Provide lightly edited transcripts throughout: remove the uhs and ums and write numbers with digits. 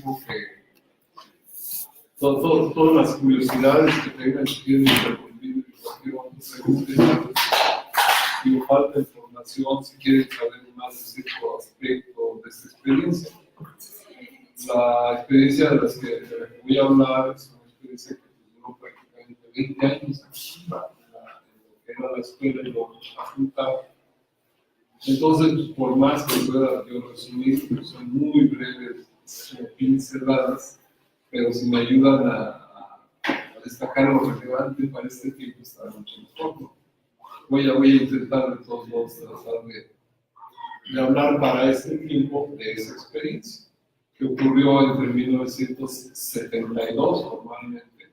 tiempo que todas las curiosidades que tengan que quieren interrumpir cualquier otro pregunta, digo, falta información, si quieren saber más de cierto aspecto de esta experiencia. La experiencia de la que voy a hablar es una experiencia que duró prácticamente 20 años en lo que era la escuela y la facultad. Entonces, por más que pueda yo resumir, son muy breves, pinceladas, pero si me ayudan a destacar lo relevante para este tiempo, está mucho mejor. Voy a intentar de todos modos tratar de hablar para este tiempo de esa experiencia, que ocurrió entre 1972 formalmente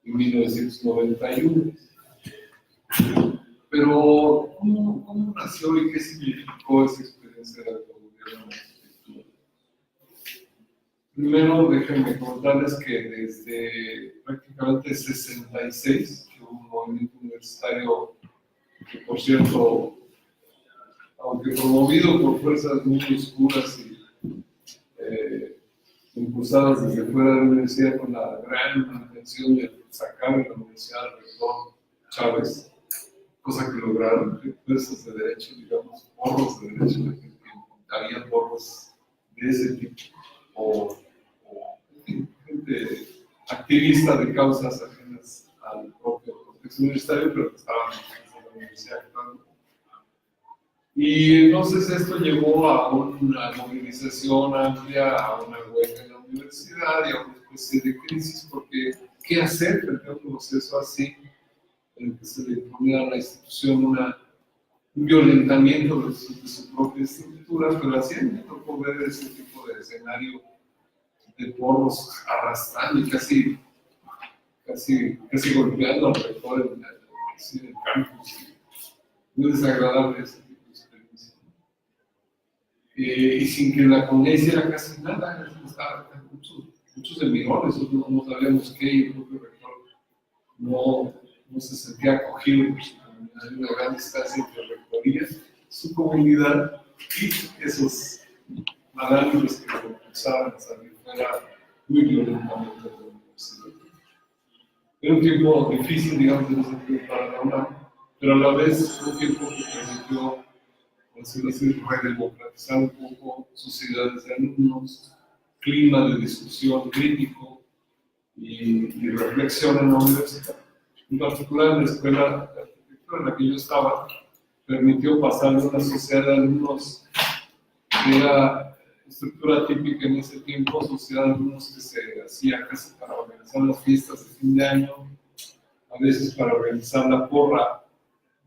y 1991. Pero, ¿cómo nació y qué significó esa experiencia de autogobierno? Primero, déjenme contarles que desde prácticamente 66, que hubo un movimiento universitario que, por cierto, aunque promovido por fuerzas muy oscuras y impulsadas desde fuera de la universidad con la gran intención de sacar de la universidad al rector Chávez, cosa que lograron, fuerzas de derecho, digamos, porros de derecho, había porros de ese tipo, o gente activista de causas ajenas al propio contexto universitario, pero que estaban en la universidad actuando. Y entonces esto llevó a una movilización amplia, a una huelga en la universidad y a una especie de crisis, porque ¿qué hacer frente a un proceso así, en el que se le imponía a la institución un violentamiento de su propia estructura? Pero así me tocó ver ese tipo de escenario de porros arrastrando y casi golpeando al rector en el campus. Muy desagradable ese tipo de experiencia. Y sin que la comunidad hiciera casi nada, muchos de menores, no sabíamos qué, y el propio rector no se sentía acogido por su comunidad. Hay una gran distancia entre la rectoría, su comunidad y esos malandros que lo impulsaban a salir fuera muy violentamente de la universidad. Era un tiempo difícil, digamos, en ese sentido para la UNAM, pero a la vez un tiempo que permitió, por decirlo así, redemocratizar un poco sociedades de alumnos, clima de discusión crítico y reflexión en la universidad. En particular, en la escuela de arquitectura en la que yo estaba, permitió pasar de una sociedad de alumnos que era estructura típica en ese tiempo, sociedad de alumnos que se hacía casi para organizar las fiestas de fin de año, a veces para organizar la porra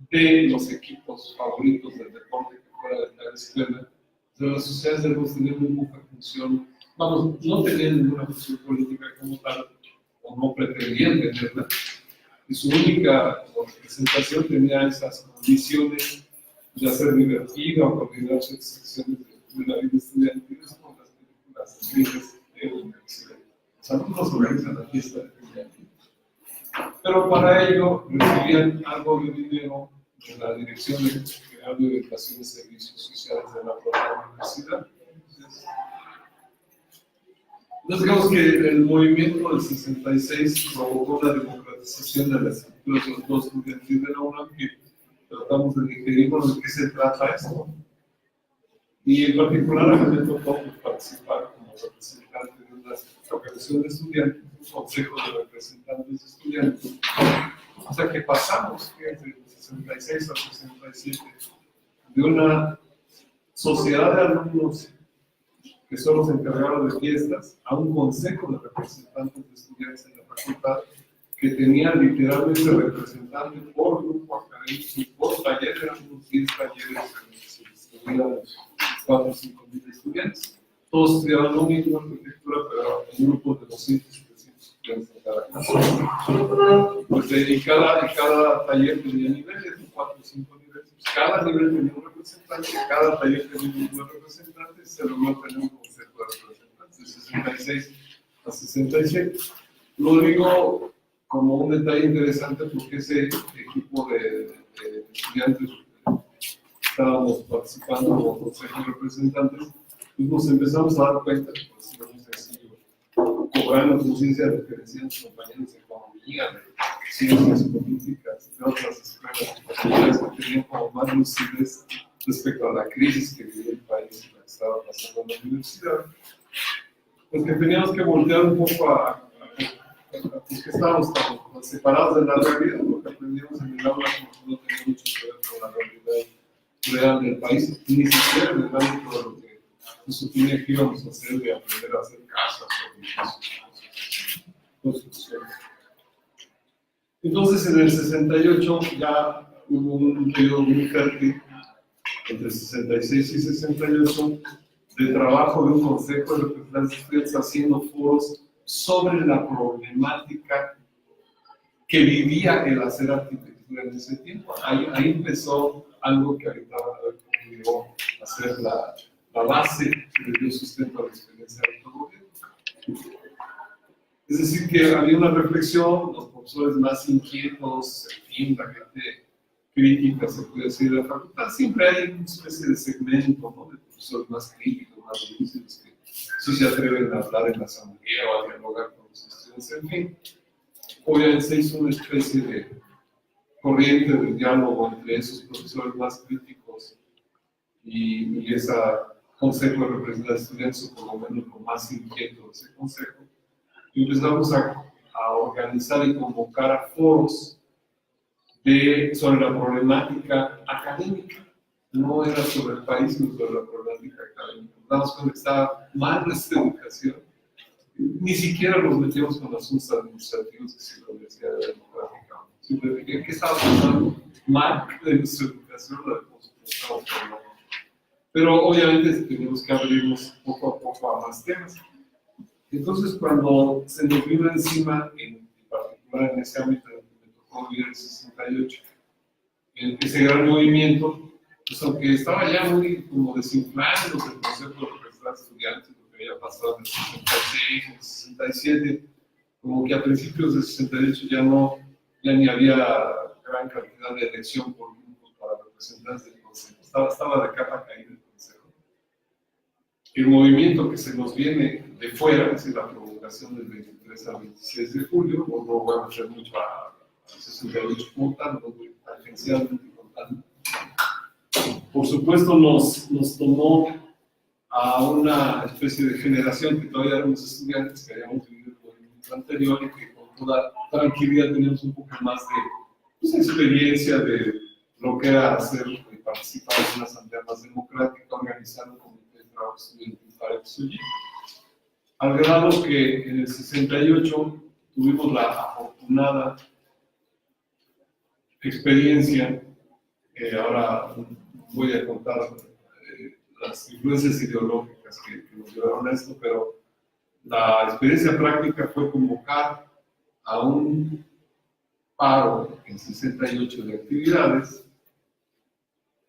de los equipos favoritos del deporte que fuera de cada escuela. Pero las sociedades de alumnos tenían muy poca función, vamos, no tenían ninguna función política como tal, o no pretendían tenerla, y su única representación tenía esas condiciones de hacer divertida o coordinar ciertas secciones de la vida estudiantil con las películas escritas de la universidad. Los alumnos organizan la fiesta de fin de año. Pero para ello recibían algo de dinero de la Dirección General de Orientación y Servicios Sociales de la propia universidad. Entonces, digamos que el movimiento del 66 provocó la democratización de las estructuras estudiantil de la UNAM, que tratamos de digerir de qué se trata esto. Y en particular a mí me tocó participar como representante de una organización de estudiantes, un consejo de representantes de estudiantes. O sea que pasamos desde el 66 al 67 de una sociedad de alumnos que solo se encargaba de fiestas a un consejo de representantes de estudiantes en la facultad que tenía literalmente representantes por grupo académico y por taller, eran unos 10 talleres en los que se distribuían 4 o 5 mil estudiantes. Todos estudiaban lo mismo, arquitectura, pero en grupos de 200 y 300 estudiantes en cada caso. Pues, y cada taller tenía niveles, 4 o 5 niveles. Pues, cada nivel tenía un representante, cada taller tenía un representante, y se logró tener un consejo de representantes de 66 a 67. Lo digo como un detalle interesante porque ese equipo de estudiantes estábamos participando como consejo de representantes, pues nos empezamos a dar cuenta, por decirlo muy sencillo, contemporáneo con ciencia diferencian sus compañeros de economía, de ciencias políticas, de otras escuelas españolas que tenían como más lucidez respecto a la crisis que vivía el país y la que estaba pasando en la universidad. Pues que teníamos que voltear un poco pues que estábamos tan separados de la realidad, lo que aprendimos en el aula no tenía mucho que ver con la realidad real del país, ni siquiera en el ámbito de lo que nos suponía que íbamos a hacer, de aprender a hacer casas o construcciones. Entonces, en el 68 ya hubo un periodo muy fértil, entre 66 y 68, de trabajo de un consejo de representantes de estudiantes haciendo foros sobre la problemática que vivía el hacer arquitectura en ese tiempo. Ahí empezó algo que ahorita llegó a ser la base que le dio sustento a la experiencia del autogobierno. Es decir, que había una reflexión, los profesores más inquietos, en fin, la gente crítica, se puede decir, de la facultad, siempre hay una especie de segmento, ¿no?, de profesores más críticos, más lúcidos, que sí se atreven a hablar en la asamblea o a dialogar con los estudiantes, en fin. Obviamente se hizo una especie de corriente de diálogo entre esos profesores más críticos y ese consejo de representantes de estudiantes, o por lo menos lo más inquieto de ese consejo. Y empezamos a organizar y convocar a foros sobre la problemática académica. No era sobre el país, sino sobre la problemática académica. Nos damos cuenta que estaba mal nuestra educación. Ni siquiera nos metíamos con asuntos administrativos, que si la Universidad era democrática. Simplemente, ¿qué estaba pasando mal de nuestra educación? La estamos formando. Pero obviamente teníamos que abrirnos poco a poco a más temas. Entonces, cuando se nos vino encima, en particular en ese ámbito en el que me tocó vivir el 68, ese gran movimiento, pues aunque estaba ya muy como desinflando el concepto de representar estudiantes, lo que había pasado en el 66, en el 67, como que a principios del 68 ya ni había gran cantidad de elección por grupos para representantes del consejo, estaba de capa caída el consejo. El movimiento que se nos viene de fuera, es decir, la provocación del 23 al 26 de julio, no voy a meter mucho a 68 como tal, no voy agencialmente contando. Por supuesto nos tomó a una especie de generación que todavía éramos estudiantes, que habíamos vivido el movimiento anterior y que con toda tranquilidad teníamos un poco más de experiencia de lo que era hacer y participar en una asamblea más democrática, organizar un comité de trabajo estudiantil para estudiar. Al grado que en el 68 tuvimos la afortunada experiencia, ahora voy a contar las influencias ideológicas que nos llevaron a esto, pero la experiencia práctica fue convocar a un paro en 68 de actividades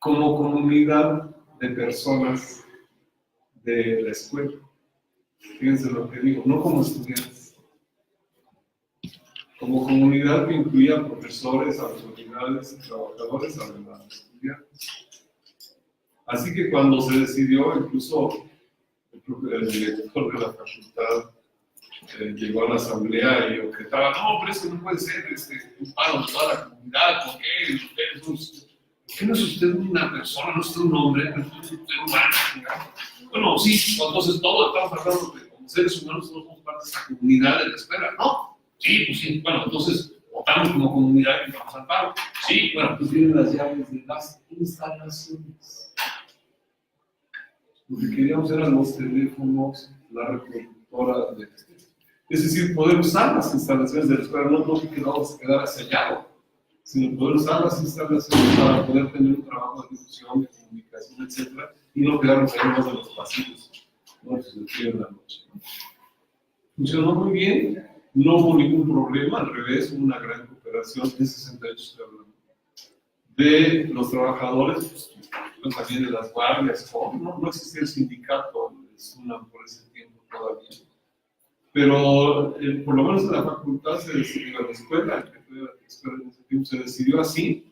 como comunidad de personas de la escuela. Fíjense lo que digo, no como estudiantes, como comunidad que incluía profesores, autoridades y trabajadores, además de estudiantes. Así que cuando se decidió, incluso el director de la facultad llegó a la asamblea y objetaba, no, pero esto no puede ser un paro de toda la comunidad, ¿por qué? ¿Por qué no es usted una persona, no es usted un hombre, no es usted humano? Bueno, sí, entonces todos estamos hablando de como seres humanos, todos somos parte de esa comunidad de la escuela, ¿no? Sí, pues sí, bueno, entonces votamos como comunidad y vamos al paro. Sí, bueno, pues tienen las llaves de las instalaciones. Lo que queríamos eran los teléfonos, la reproductora, es decir, poder usar las instalaciones de la escuela, no que quedamos quedar sellado, sino poder usar las instalaciones para poder tener un trabajo de difusión, de comunicación, etc. Y no quedarnos ahí más de los pasillos, ¿no? Se en la noche, ¿no? Funcionó muy bien, no hubo ningún problema, al revés, hubo una gran cooperación en 68 estoy hablando. De los trabajadores, pues, también de las guardias, no existía el sindicato, por ese tiempo todavía. Pero por lo menos en la facultad se decidió, en la escuela, que fue la escuela en ese tiempo, se decidió así,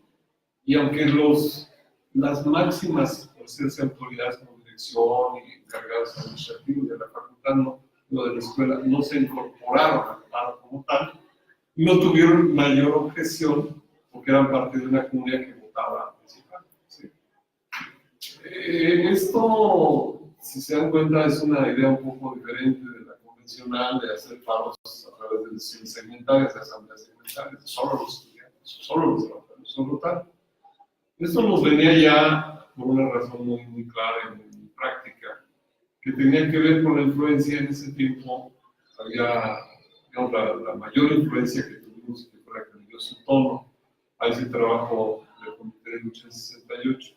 y aunque las máximas, por decirse, autoridades como dirección y encargados administrativos de la facultad no de la escuela, no se incorporaron al paro como tal, y no tuvieron mayor objeción porque eran parte de una comunidad que votaba principal. ¿Sí? Esto, si se dan cuenta, es una idea un poco diferente de la convencional de hacer paros a través de decisiones segmentarias, de asambleas segmentarias, solo los estudiantes, solo los trabajadores, solo tal. Esto nos venía ya por una razón muy clara y muy práctica, que tenía que ver con la influencia en ese tiempo. Había, digamos, la mayor influencia que tuvimos, que fue la que le dio su tono a ese trabajo del Comité de Lucha en 68,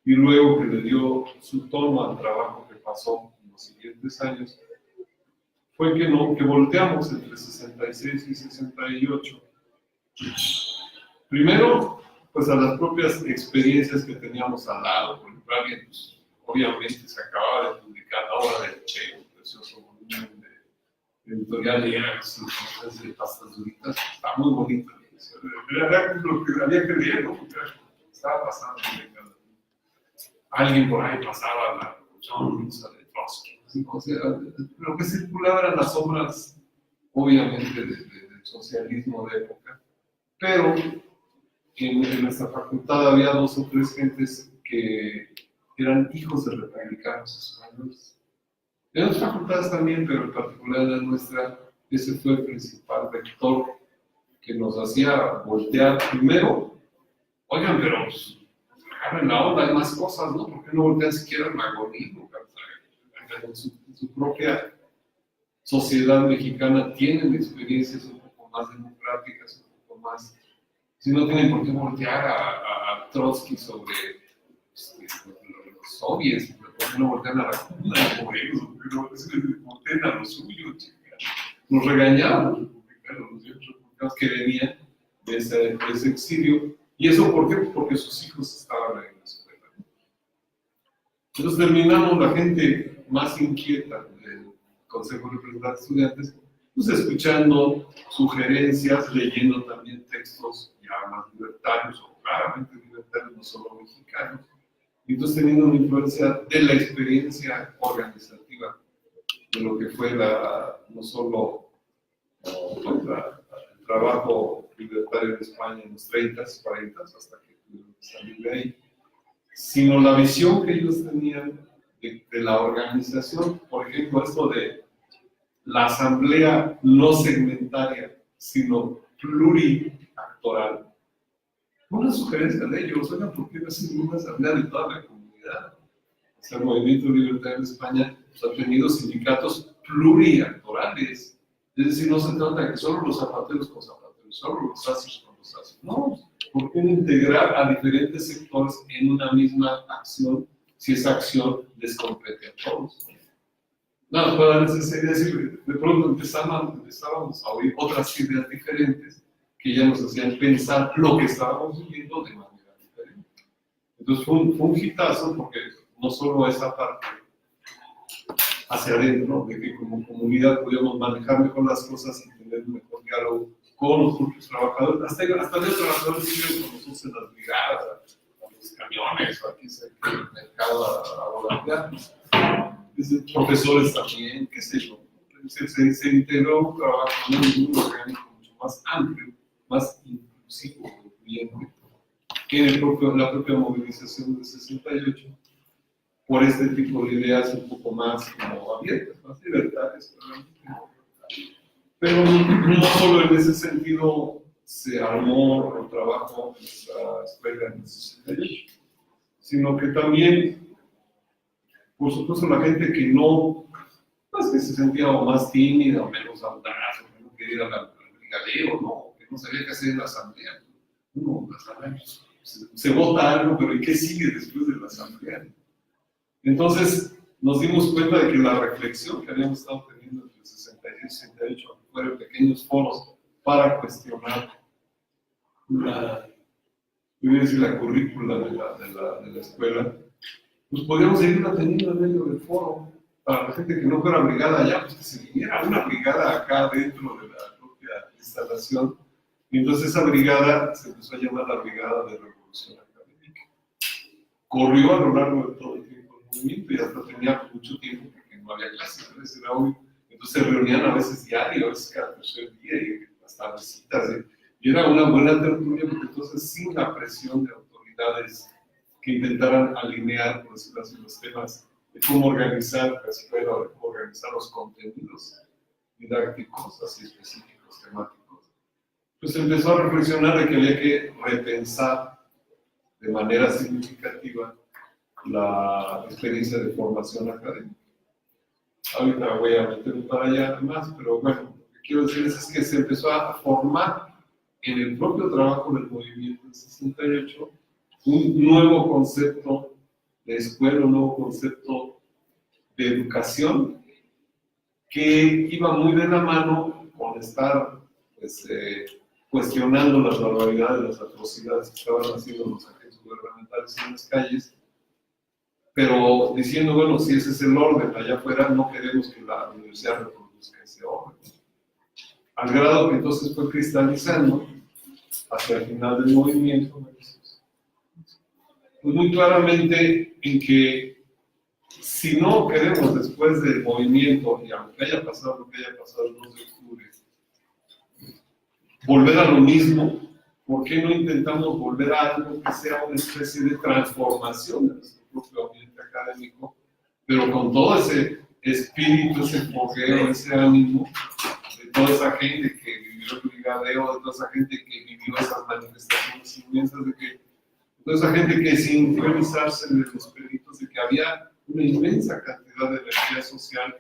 y luego que le dio su tono al trabajo que pasó en los siguientes años, fue que volteamos entre 66 y 68. Primero, pues a las propias experiencias que teníamos al lado. Por ejemplo, alguien, pues, obviamente se acababa de publicar la obra de Che, un precioso volumen de editorial de pastas duritas. Está muy bonito. Era lo que había que leer, ¿no? Porque estaba pasando. Alguien por ahí pasaba la revolución rusa de Trotsky. O sea, lo que circulaba eran las obras, obviamente, del socialismo de época, pero en nuestra facultad había 2 o 3 gentes que eran hijos de republicanos españoles. En otras facultades también, pero en particular en la nuestra, ese fue el principal vector que nos hacía voltear primero. Oigan, pero pues, agarren la onda, hay más cosas, ¿no? ¿Por qué no voltean siquiera el magonismo? En su propia sociedad mexicana tienen experiencias un poco más democráticas, un poco más. Si no tienen por qué voltear a Trotsky sobre los soviets, ¿por qué no voltean a la Comuna de Morelos? ¿Por qué no voltean a los suyos? Nos regañaban los republicanos que venían de ese exilio. ¿Y eso por qué? Porque sus hijos estaban en la escuela. Entonces terminamos la gente más inquieta del Consejo de Representantes de Estudiantes, pues escuchando sugerencias, leyendo también textos ya más libertarios o claramente libertarios, no solo mexicanos, y entonces teniendo una influencia de la experiencia organizativa de lo que fue no solo el trabajo libertario en España en los 30s, 40s, hasta que tuvieron que salir de ahí, sino la visión que ellos tenían de la organización. Por ejemplo, esto de la asamblea no segmentaria, sino pluriactoral. Una sugerencia de ellos, oigan, ¿por qué no hacen una asamblea de toda la comunidad? O sea, el Movimiento Libertario en España pues, ha tenido sindicatos pluriactorales. Es decir, no se trata de que solo los zapateros con zapateros, solo los sacios con los sacios. No, ¿por qué no integrar a diferentes sectores en una misma acción si esa acción les compete a todos? No, para decir, de pronto empezábamos a oír otras ideas diferentes que ya nos hacían pensar lo que estábamos viviendo de manera diferente. Entonces fue un hitazo porque no solo esa parte hacia adentro, de que como comunidad podíamos manejar mejor las cosas y tener un mejor diálogo con los propios trabajadores, hasta los trabajadores siguen con nosotros en las brigadas, a los camiones, o aquí se el mercado a volantear. Profesores también, qué sé yo. Se integró un trabajo muy orgánico, mucho más amplio, más inclusivo, incluyente, que en la propia movilización de 68, por este tipo de ideas un poco más como abiertas, más libertarias. Pero no solo en ese sentido se armó el trabajo en nuestra escuela en el 68, sino que también, por supuesto, la gente que no, pues que se sentía más tímida, o menos audaz, o que no quería ir al brigadeo, ¿no? Que no sabía qué hacer en la asamblea. Uno, la asamblea, se vota algo, pero ¿y qué sigue después de la asamblea? Entonces, nos dimos cuenta de que la reflexión que habíamos estado teniendo entre el 66 y 68, fueron pequeños foros para cuestionar la currícula de la escuela, pues podríamos seguirla teniendo en medio del foro, para la gente que no fuera brigada allá, pues que se viniera una brigada acá dentro de la propia instalación. Y entonces esa brigada se empezó a llamar la Brigada de Revolución Académica. Corrió a lo largo de todo el tiempo el movimiento y hasta tenía mucho tiempo porque no había clases. Entonces era hoy Entonces se reunían a veces diario, a veces cada tercer día, y hasta visitas. Y era una buena tertulia, porque entonces sin la presión de autoridades que intentaran alinear, por decirlo así, los temas de cómo organizar la escuela, de cómo organizar los contenidos didácticos así específicos, temáticos, pues empezó a reflexionar de que había que repensar de manera significativa la experiencia de formación académica. Ahorita voy a meterme para allá más, pero bueno, lo que quiero decirles es que se empezó a formar en el propio trabajo del movimiento del 68 un nuevo concepto de escuela, un nuevo concepto de educación que iba muy de la mano con estar pues, cuestionando las barbaridades, las atrocidades que estaban haciendo los agentes gubernamentales en las calles, pero diciendo, bueno, si ese es el orden allá afuera, no queremos que la universidad reproduzca ese orden. Al grado que entonces fue cristalizando hacia el final del movimiento, pues muy claramente en que si no queremos después del movimiento, y aunque haya pasado lo que haya pasado el 2 de octubre, volver a lo mismo, ¿por qué no intentamos volver a algo que sea una especie de transformación de nuestro propio ambiente académico, pero con todo ese espíritu, ese fogueo, ese ánimo de toda esa gente que vivió el brigadeo, de toda esa gente que vivió esas manifestaciones inmensas, de toda esa gente que sin priorizarse en los peritos, de que había una inmensa cantidad de energía social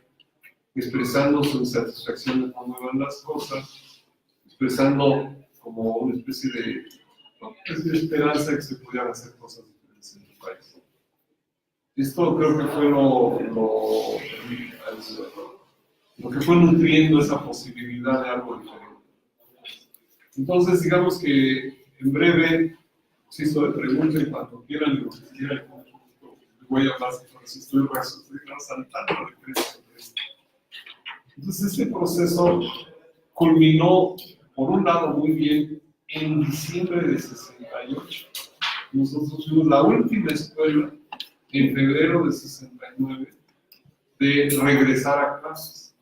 expresando su insatisfacción de cómo iban las cosas, expresando como una especie de esperanza que se pudieran hacer cosas diferentes en el país. Esto creo que fue lo que fue nutriendo esa posibilidad de algo diferente. Entonces, digamos que en breve, si esto de pregunta y cuando quieran, y lo que quieran, voy a hablar sobre eso, estoy resaltando de esto. Entonces, este proceso culminó, por un lado, muy bien, en diciembre de 68. Nosotros fuimos la última escuela, en febrero de 69, de regresar a clases.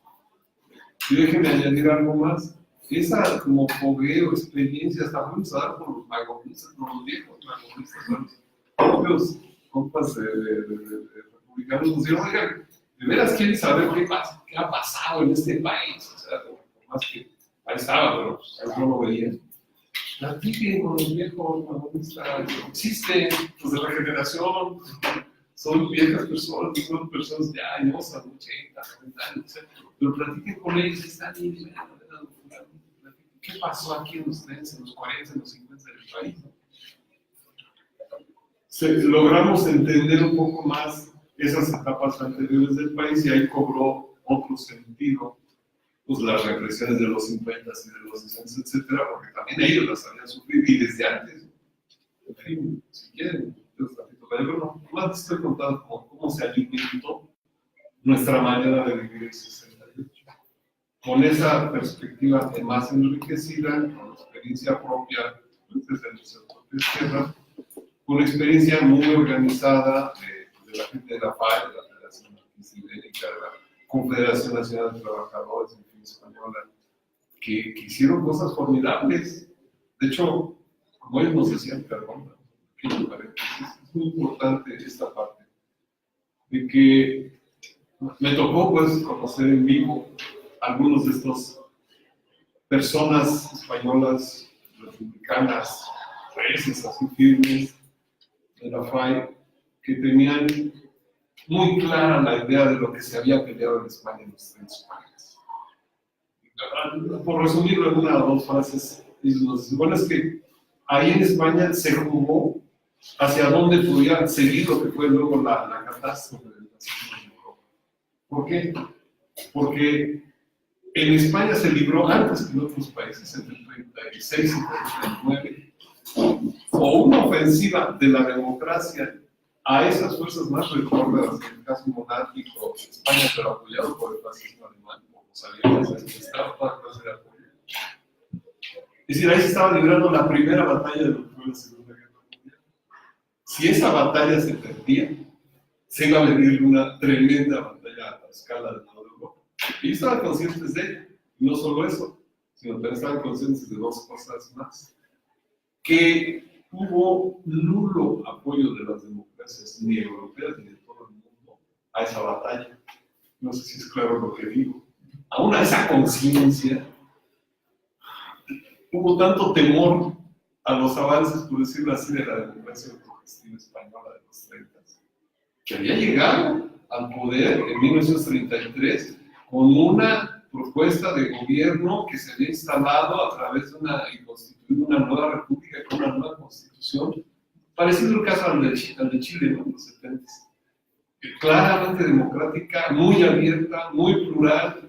Y déjenme añadir algo más. Esa como fogueo, experiencia, hasta fuimos a dar por los vagonistas, por los viejos vagonistas, los propios compas de republicanos, nos dijeron, oigan, de veras quieren saber qué ha pasado en este país. O sea, por más que ahí estaba, pero pues, no lo veían. Platiquen con los viejos vagonistas, existen, pues de la generación, son viejas personas, son personas de años, 80, 90 años, pero platiquen con ellos, están bien, ¿qué pasó aquí en los 30, en los 40, en los 50 del país? Logramos entender un poco más esas etapas anteriores del país y ahí cobró otro sentido, pues las represiones de los 50 y de los 60, etcétera, porque también ellos las habían sufrido y desde antes. En fin, si quieren, pero no, más estoy contando cómo se alimentó nuestra manera de vivir el 68. Con esa perspectiva más enriquecida, con la experiencia propia desde nuestra propia tierra, con una experiencia muy organizada de la gente de la FAI, de la Federación Ibérica, de la Confederación Nacional de Trabajadores, en fin, española, que hicieron cosas formidables. De hecho, como ellos nos decían, perdón, es muy importante esta parte, de que me tocó pues conocer en vivo algunos de estos personas españolas, republicanas, reces, así firmes, de la FAI, que tenían muy clara la idea de lo que se había peleado en España en los 3 años. Por resumirlo en una o dos frases, bueno, es que ahí en España se jugó hacia dónde podía seguir lo que fue luego la catástrofe del nazismo en Europa. ¿Por qué? Porque en España se libró antes que en otros países, entre el 36 y el 39, o una ofensiva de la democracia a esas fuerzas más retrógradas, en el caso monárquico de España, pero apoyado por el fascismo alemán, como sabíamos, estaba toda clase de apoyo. Es decir, ahí se estaba librando la primera batalla de lo que fue la Segunda Guerra Mundial. Si esa batalla se perdía, se iba a venir una tremenda batalla a escala de toda Europa. Ellos estaban conscientes de ello. Y no solo eso, sino también estaban conscientes de dos cosas más. Que hubo nulo apoyo de las democracias, ni europeas ni de todo el mundo, a esa batalla. No sé si es claro lo que digo. Aún a esa conciencia, hubo tanto temor a los avances, por decirlo así, de la democracia autogestiva española de los 30, que había llegado al poder en 1933 con una propuesta de gobierno que se había instalado a través de y constituido una nueva república con una nueva constitución, parecido al caso al de Chile, ¿no? En los 70. Claramente democrática, muy abierta, muy plural,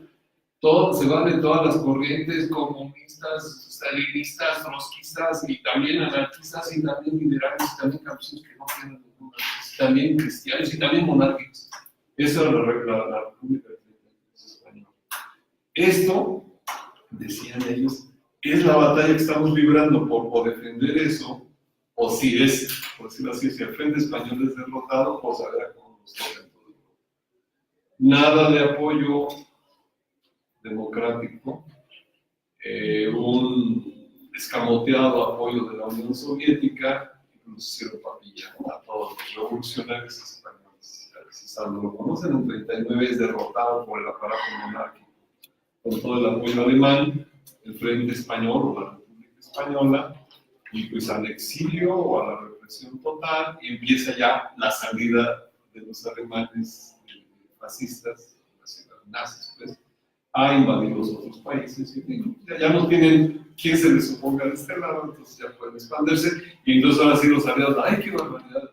se valen todas las corrientes comunistas, stalinistas, trotskistas, y también anarquistas, y también liberales, y también campesinos que no tienen ninguna, y también cristianos, y también monárquicos. Esa era la República de Española. Esto, decían ellos, es la batalla que estamos librando por defender eso, o si es, por decirlo así, si el Frente Español es derrotado, pues a ver cómo nos toca en todo el mundo. Nada de apoyo democrático, un escamoteado apoyo de la Unión Soviética, incluso hicieron papilla a todos los revolucionarios españoles. Si Sandro lo conocen, en 39 es derrotado por el aparato monárquico. Con todo el apoyo alemán, el Frente Español o la República Española, y pues al exilio o a la represión total, y empieza ya la salida de los alemanes fascistas, los nazis, pues, a invadir los otros países, y ya no tienen quien se les oponga de este lado, entonces ya pueden expandirse, y entonces ahora sí los aliados, ¡ay, qué barbaridad!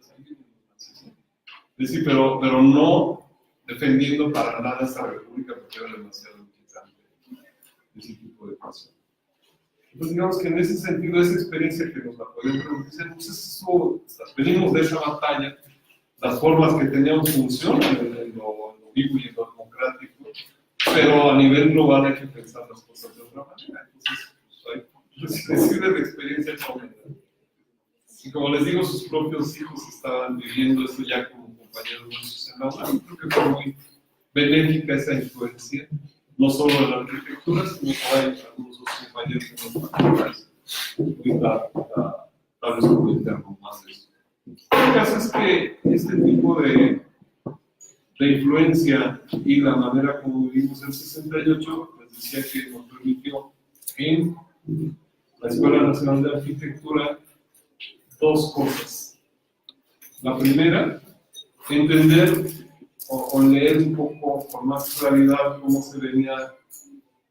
Es decir, pero no defendiendo para nada esta república porque era demasiado inquietante ese tipo de cosas. Entonces digamos que en ese sentido, esa experiencia que nos la podemos reducir, entonces venimos de esa batalla, las formas que teníamos funcionan en lo vivo y en lo democrático, pero a nivel global hay que pensar las cosas de otra manera. Entonces, pues, hay que decir de la experiencia con, y como les digo, sus propios hijos estaban viviendo eso ya como compañeros nuestros en la UNAM. Creo que fue muy benéfica esa influencia, no solo de la arquitectura, sino que hay algunos otros compañeros en los facultades. Tal vez puedo interno más de eso. El caso es que este tipo de influencia y la manera como vivimos en 68, les decía que nos permitió en la Escuela Nacional de Arquitectura dos cosas. La primera, entender o leer un poco con más claridad cómo se venía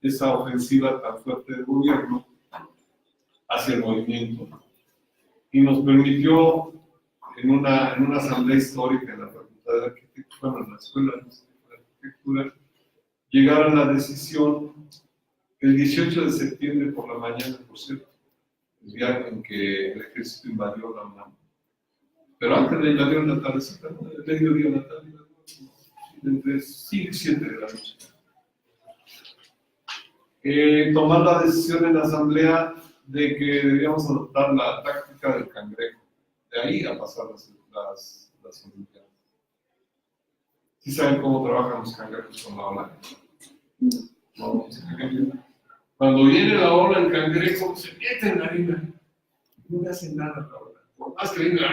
esa ofensiva tan fuerte del gobierno hacia el movimiento. Y nos permitió en una asamblea histórica en la Facultad de Arquitectura, en la Escuela de Arquitectura, llegar a la decisión el 18 de septiembre por la mañana, por cierto, el día en que el ejército invadió la UNAM. Pero antes de invadir en la tardecita, el mediodía de la tarde, entre 5 y 7 de la noche. Tomar la decisión en la asamblea de que debíamos adoptar la táctica del cangrejo, de ahí a pasar las Olimpiadas. ¿Sí saben cómo trabajan los cangrejos con la ola? No, cuando viene la ola, el cangrejo se mete en la arena, no le hace nada a la ola. Por más que venga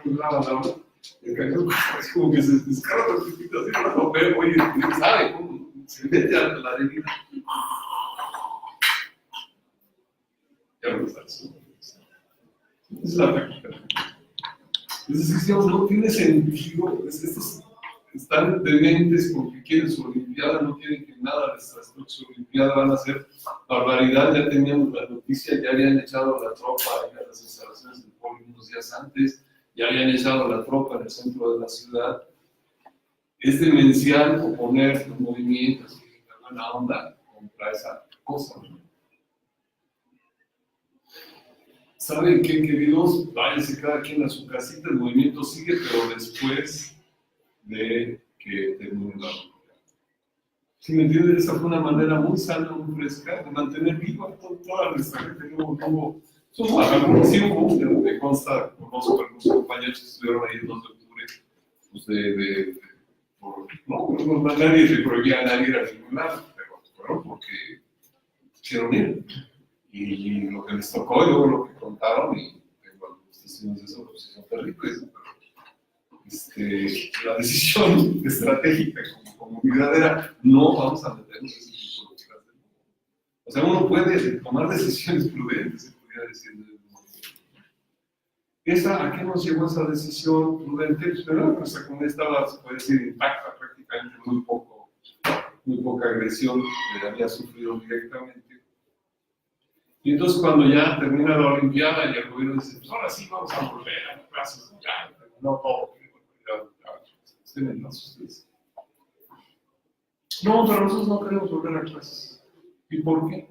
la ola, el cangrejo es como que se descarga los chiquitos así para romper, oye, ¿sabe cómo? Se mete a la arena. Ya no está eso. Esa es la práctica. Entonces, digamos, no tiene sentido. Estos están dementes porque quieren su Olimpiada, no quieren que nada les trastoque su Olimpiada, van a hacer barbaridad. Ya teníamos la noticia, ya habían echado la tropa a las instalaciones del pueblo unos días antes, ya habían echado la tropa en el centro de la ciudad. Es demencial oponer los movimientos y la buena onda contra esa cosa, ¿no? ¿Saben qué, queridos? Váyanse cada quien a su casita, el movimiento sigue, pero después de que termine la Olimpiada. ¿Sí me entienden? Esa fue una manera muy sana, muy fresca de mantener viva toda nuestra gente. Me consta, conozco a algunos compañeros que estuvieron ahí el 2 de octubre, pues no, nadie le prohibía a nadie ir a ningún lado, pero fueron porque quisieron ir. Y lo que les tocó, y luego lo que contaron, y tengo algunos testimonios de eso, pues son terribles, pero la decisión estratégica como comunidad era: no vamos a meternos en ese tipo de cosas. O sea, uno puede tomar decisiones prudentes, se podría decir. ¿A qué nos llevó esa decisión prudente? Pues, pero nuestra comunidad estaba, se puede decir, intacta, prácticamente muy poca agresión había sufrido directamente. Y entonces, cuando ya termina la Olimpiada y el gobierno dice: pues ahora sí vamos a volver a las clases, ya terminó todo, estén en las ustedes. No, pero nosotros no queremos volver a clases. ¿Y por qué?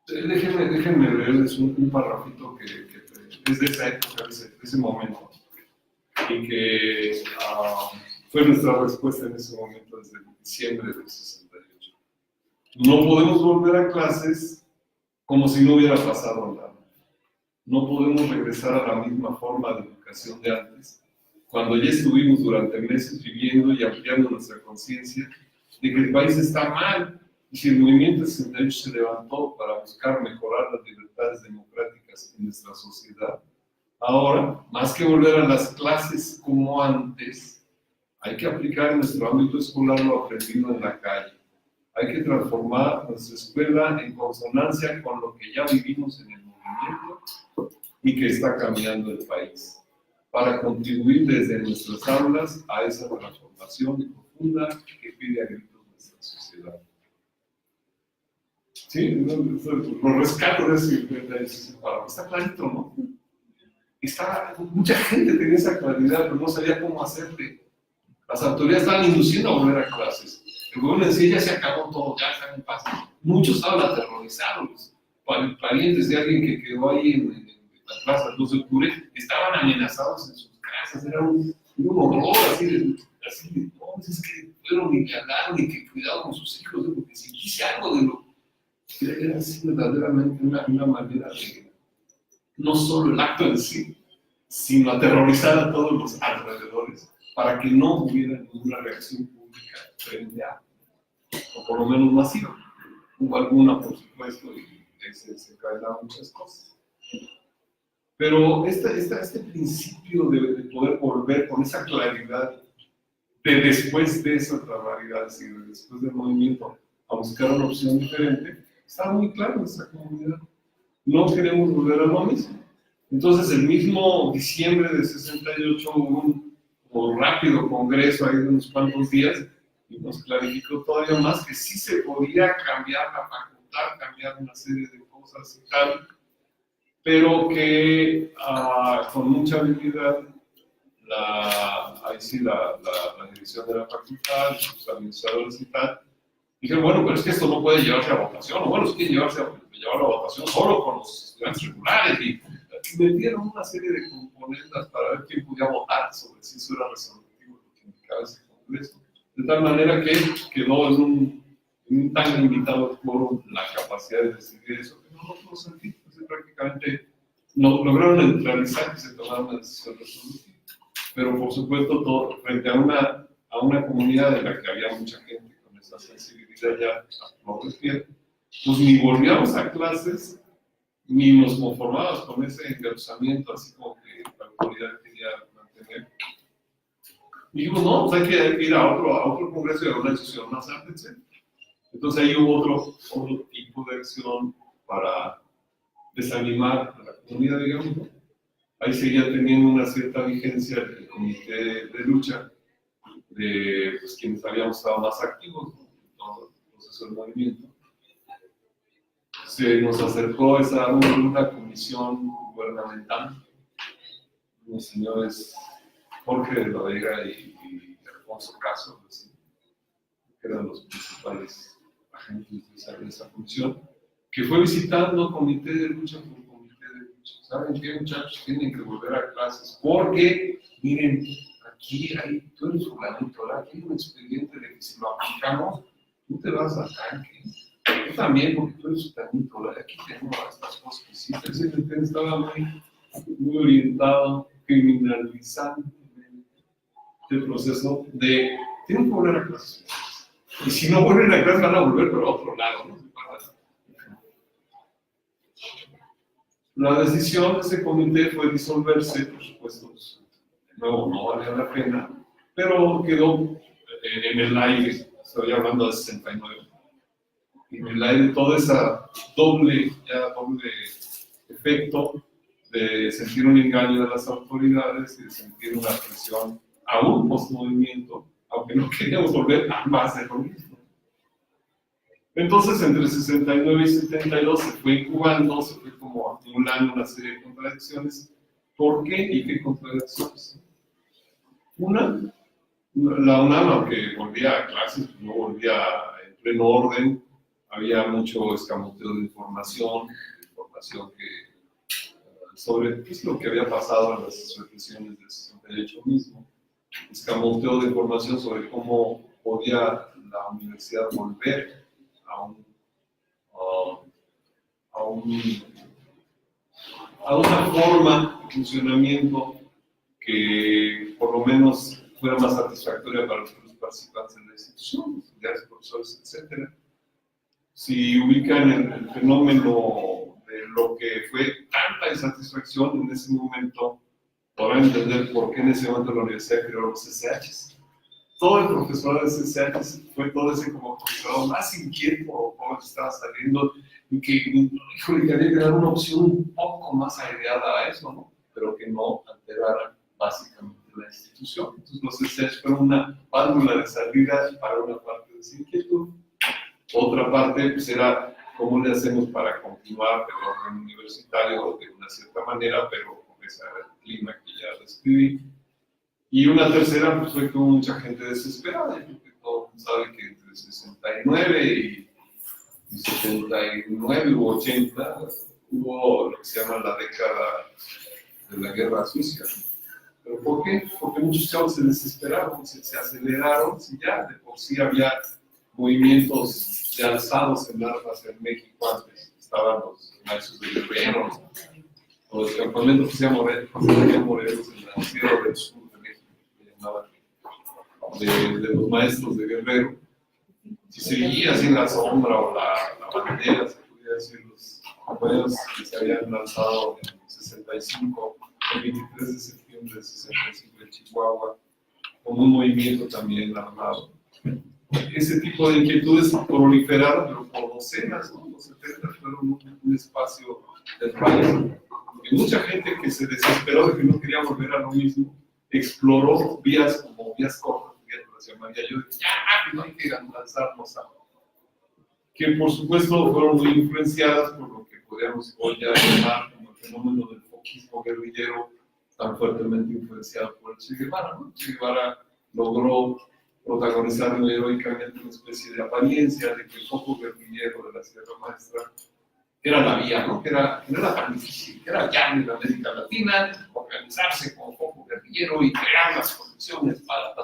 Déjenme leerles un parrafito que es de esa época, de ese momento, y que fue nuestra respuesta en ese momento desde diciembre del 68. No podemos volver a clases como si no hubiera pasado nada. No podemos regresar a la misma forma de educación de antes, cuando ya estuvimos durante meses viviendo y ampliando nuestra conciencia de que el país está mal, y si el movimiento 68 se levantó para buscar mejorar las libertades democráticas en nuestra sociedad, ahora, más que volver a las clases como antes, hay que aplicar en nuestro ámbito escolar lo aprendido en la calle. Hay que transformar nuestra escuela en consonancia con lo que ya vivimos en el movimiento y que está cambiando el país, para contribuir desde nuestras aulas a esa transformación profunda que pide a gritos nuestra sociedad. Sí, lo rescato de ese párrafo. Está clarito, ¿no? Mucha gente tenía esa claridad, pero no sabía cómo hacerle. Las autoridades estaban induciendo a volver a clases. El gobierno decía: ya se acabó todo, ya están en paz. Muchos estaban aterrorizados. Parientes de alguien que quedó ahí en la plaza del 2 de octubre estaban amenazados en sus casas. Era un horror, así, no, es que fueron y le hablaron y que cuidado con sus hijos, porque si quise algo de lo que era así verdaderamente una manera de, no solo el acto en sí, sino aterrorizar a todos los alrededores, para que no hubiera ninguna reacción pública frente a, o por lo menos masiva. Hubo alguna, por supuesto, y se caerán muchas cosas. Pero este principio de poder volver con esa claridad de después de esas barbaridades y después del movimiento a buscar una opción diferente, está muy claro en nuestra comunidad. No queremos volver a lo mismo. Entonces, el mismo diciembre de 68 hubo un rápido congreso ahí de unos cuantos días y nos clarificó todavía más que sí se podía cambiar la facultad, cambiar una serie de cosas y tal, pero que con mucha habilidad la dirección de la facultad, sus administradores y tal, dijeron: bueno, pero es que esto no puede llevarse a votación, o bueno, es que llevar a votación solo con los estudiantes regulares, y metieron una serie de componentes para ver quién podía votar sobre si eso era resolutivo lo que indicaba ese congreso. De tal manera que quedó en un tan limitado quórum la capacidad de decidir eso, que no lo sentí. Prácticamente no lograron neutralizar que se tomara una decisión resolutiva. Pero por supuesto, todo, frente a una comunidad en la que había mucha gente con esa sensibilidad ya a flor de piel, pues ni volvíamos a clases, ni nos conformábamos con ese engarzamiento así como que la autoridad quería mantener. Y dijimos: no, pues hay que ir a otro congreso y a una decisión más amplia. Entonces ahí hubo otro tipo de acción para desanimar a la comunidad, digamos, ¿no? Ahí seguía teniendo una cierta vigencia el comité de lucha de quienes habíamos estado más activos, ¿no?, en todo el proceso del movimiento. Se nos acercó una comisión gubernamental, los señores Jorge de la Vega y Alfonso Caso, que eran los principales agentes de esa comisión, que fue visitando comité de lucha por comité de lucha. ¿Saben qué, muchachos? Tienen que volver a clases, porque, miren, aquí hay, tú eres fulanito, aquí hay un expediente de que si lo aplicamos, tú te vas al tanque. Yo también, porque tú eres fulanito, aquí tenemos estas cosas que sí. Ese gente estaba muy orientado, criminalizando el proceso de, tienen que volver a clases. Y si no vuelven a clases, van a volver por otro lado, ¿no? La decisión de ese comité fue disolverse, por supuesto, de nuevo no valía la pena, pero quedó en el aire, estoy hablando de 69, en el aire todo ese doble efecto de sentir un engaño de las autoridades y de sentir una presión aún post-movimiento, aunque no queríamos volver a más de lo mismo. Entonces, entre 69 y 72 se fue incubando, se fue como acumulando una serie de contradicciones. ¿Por qué y qué contradicciones? Una, la UNAM, aunque volvía a clases, no volvía en pleno orden, había mucho escamoteo de información que, sobre qué es lo que había pasado en las represiones del 68 mismo, escamoteo de información sobre cómo podía la universidad volver a una forma de funcionamiento que por lo menos fuera más satisfactoria para los participantes en la institución, estudiantes, profesores, etc. Si ubican el fenómeno de lo que fue tanta insatisfacción en ese momento, podrán entender por qué en ese momento la universidad creó los SHs. Todo el profesorado de SSH fue todo ese como profesorado más inquieto como estaba saliendo y que, híjole, que había que dar una opción un poco más agregada a eso, ¿no? Pero que no alterara básicamente la institución. Entonces los SSH fueron una válvula de salida para una parte de esa inquietud. Otra parte pues era cómo le hacemos para continuar el orden universitario de una cierta manera, pero con ese clima que ya describí. Y una tercera pues, fue con mucha gente desesperada, porque todo el mundo sabe que entre 69 y 79 u 80 hubo lo que se llama la década de la guerra sucia. ¿Pero por qué? Porque muchos chavos se desesperaron, se aceleraron, si ya de por sí había movimientos de alzados en armas en México antes, estaban los maestros de Guerrero, o los campamentos que se llaman Morelos en la Sierra del Sur, de los maestros de Guerrero. Si seguía así la sombra o la bandera, se podría decir, los compañeros que se habían lanzado en 65, el 23 de septiembre de 65 en Chihuahua, como un movimiento también armado. Ese tipo de inquietudes proliferaron, pero por docenas, ¿no? Los 70 fueron un espacio del país. Y mucha gente que se desesperó de que no quería volver a lo mismo, exploró vías como vías cortas, vías llamaría yo, ya, no hay que lanzarnos a. Que por supuesto fueron muy influenciadas por lo que podríamos hoy ya llamar como el fenómeno del foquismo guerrillero, tan fuertemente influenciado por el Che Guevara, ¿no? Che Guevara logró protagonizar heroicamente una especie de apariencia de que el foco guerrillero de la Sierra Maestra era la vía, ¿no? Que no era tan difícil, que era ya en América Latina, organizarse como foco guerrillero y crear las condiciones para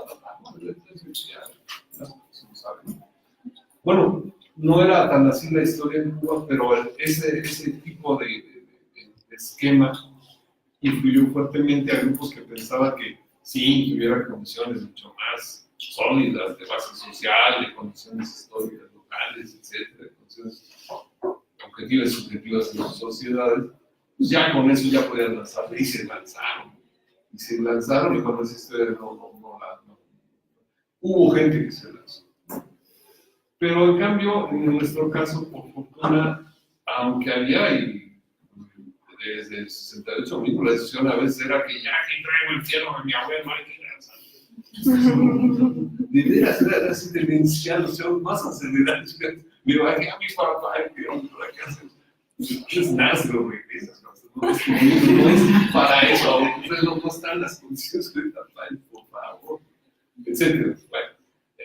Bueno, no era tan así la historia en Cuba, pero ese tipo de esquema influyó fuertemente a grupos que pensaban que sí, que hubiera condiciones mucho más sólidas de base social, de condiciones históricas locales, etcétera, de condiciones objetivas y subjetivas en sus sociedades, pues ya con eso ya podían lanzarse, y se lanzaron. Y cuando esa historia no. Hubo gente que se lanzó. Pero en cambio, en nuestro caso, por fortuna, aunque había, y desde el 68 mismo, la decisión a veces era que ya aquí traigo el cielo de mi abuelo, hay que lanzar. De veras, era así demencial, o sea, más acelerado. Pero aquí a mi papá, ¿qué hacer? Es nazlo, regresas, no es para eso, no están las condiciones de Tatay, por favor, etc. Bueno,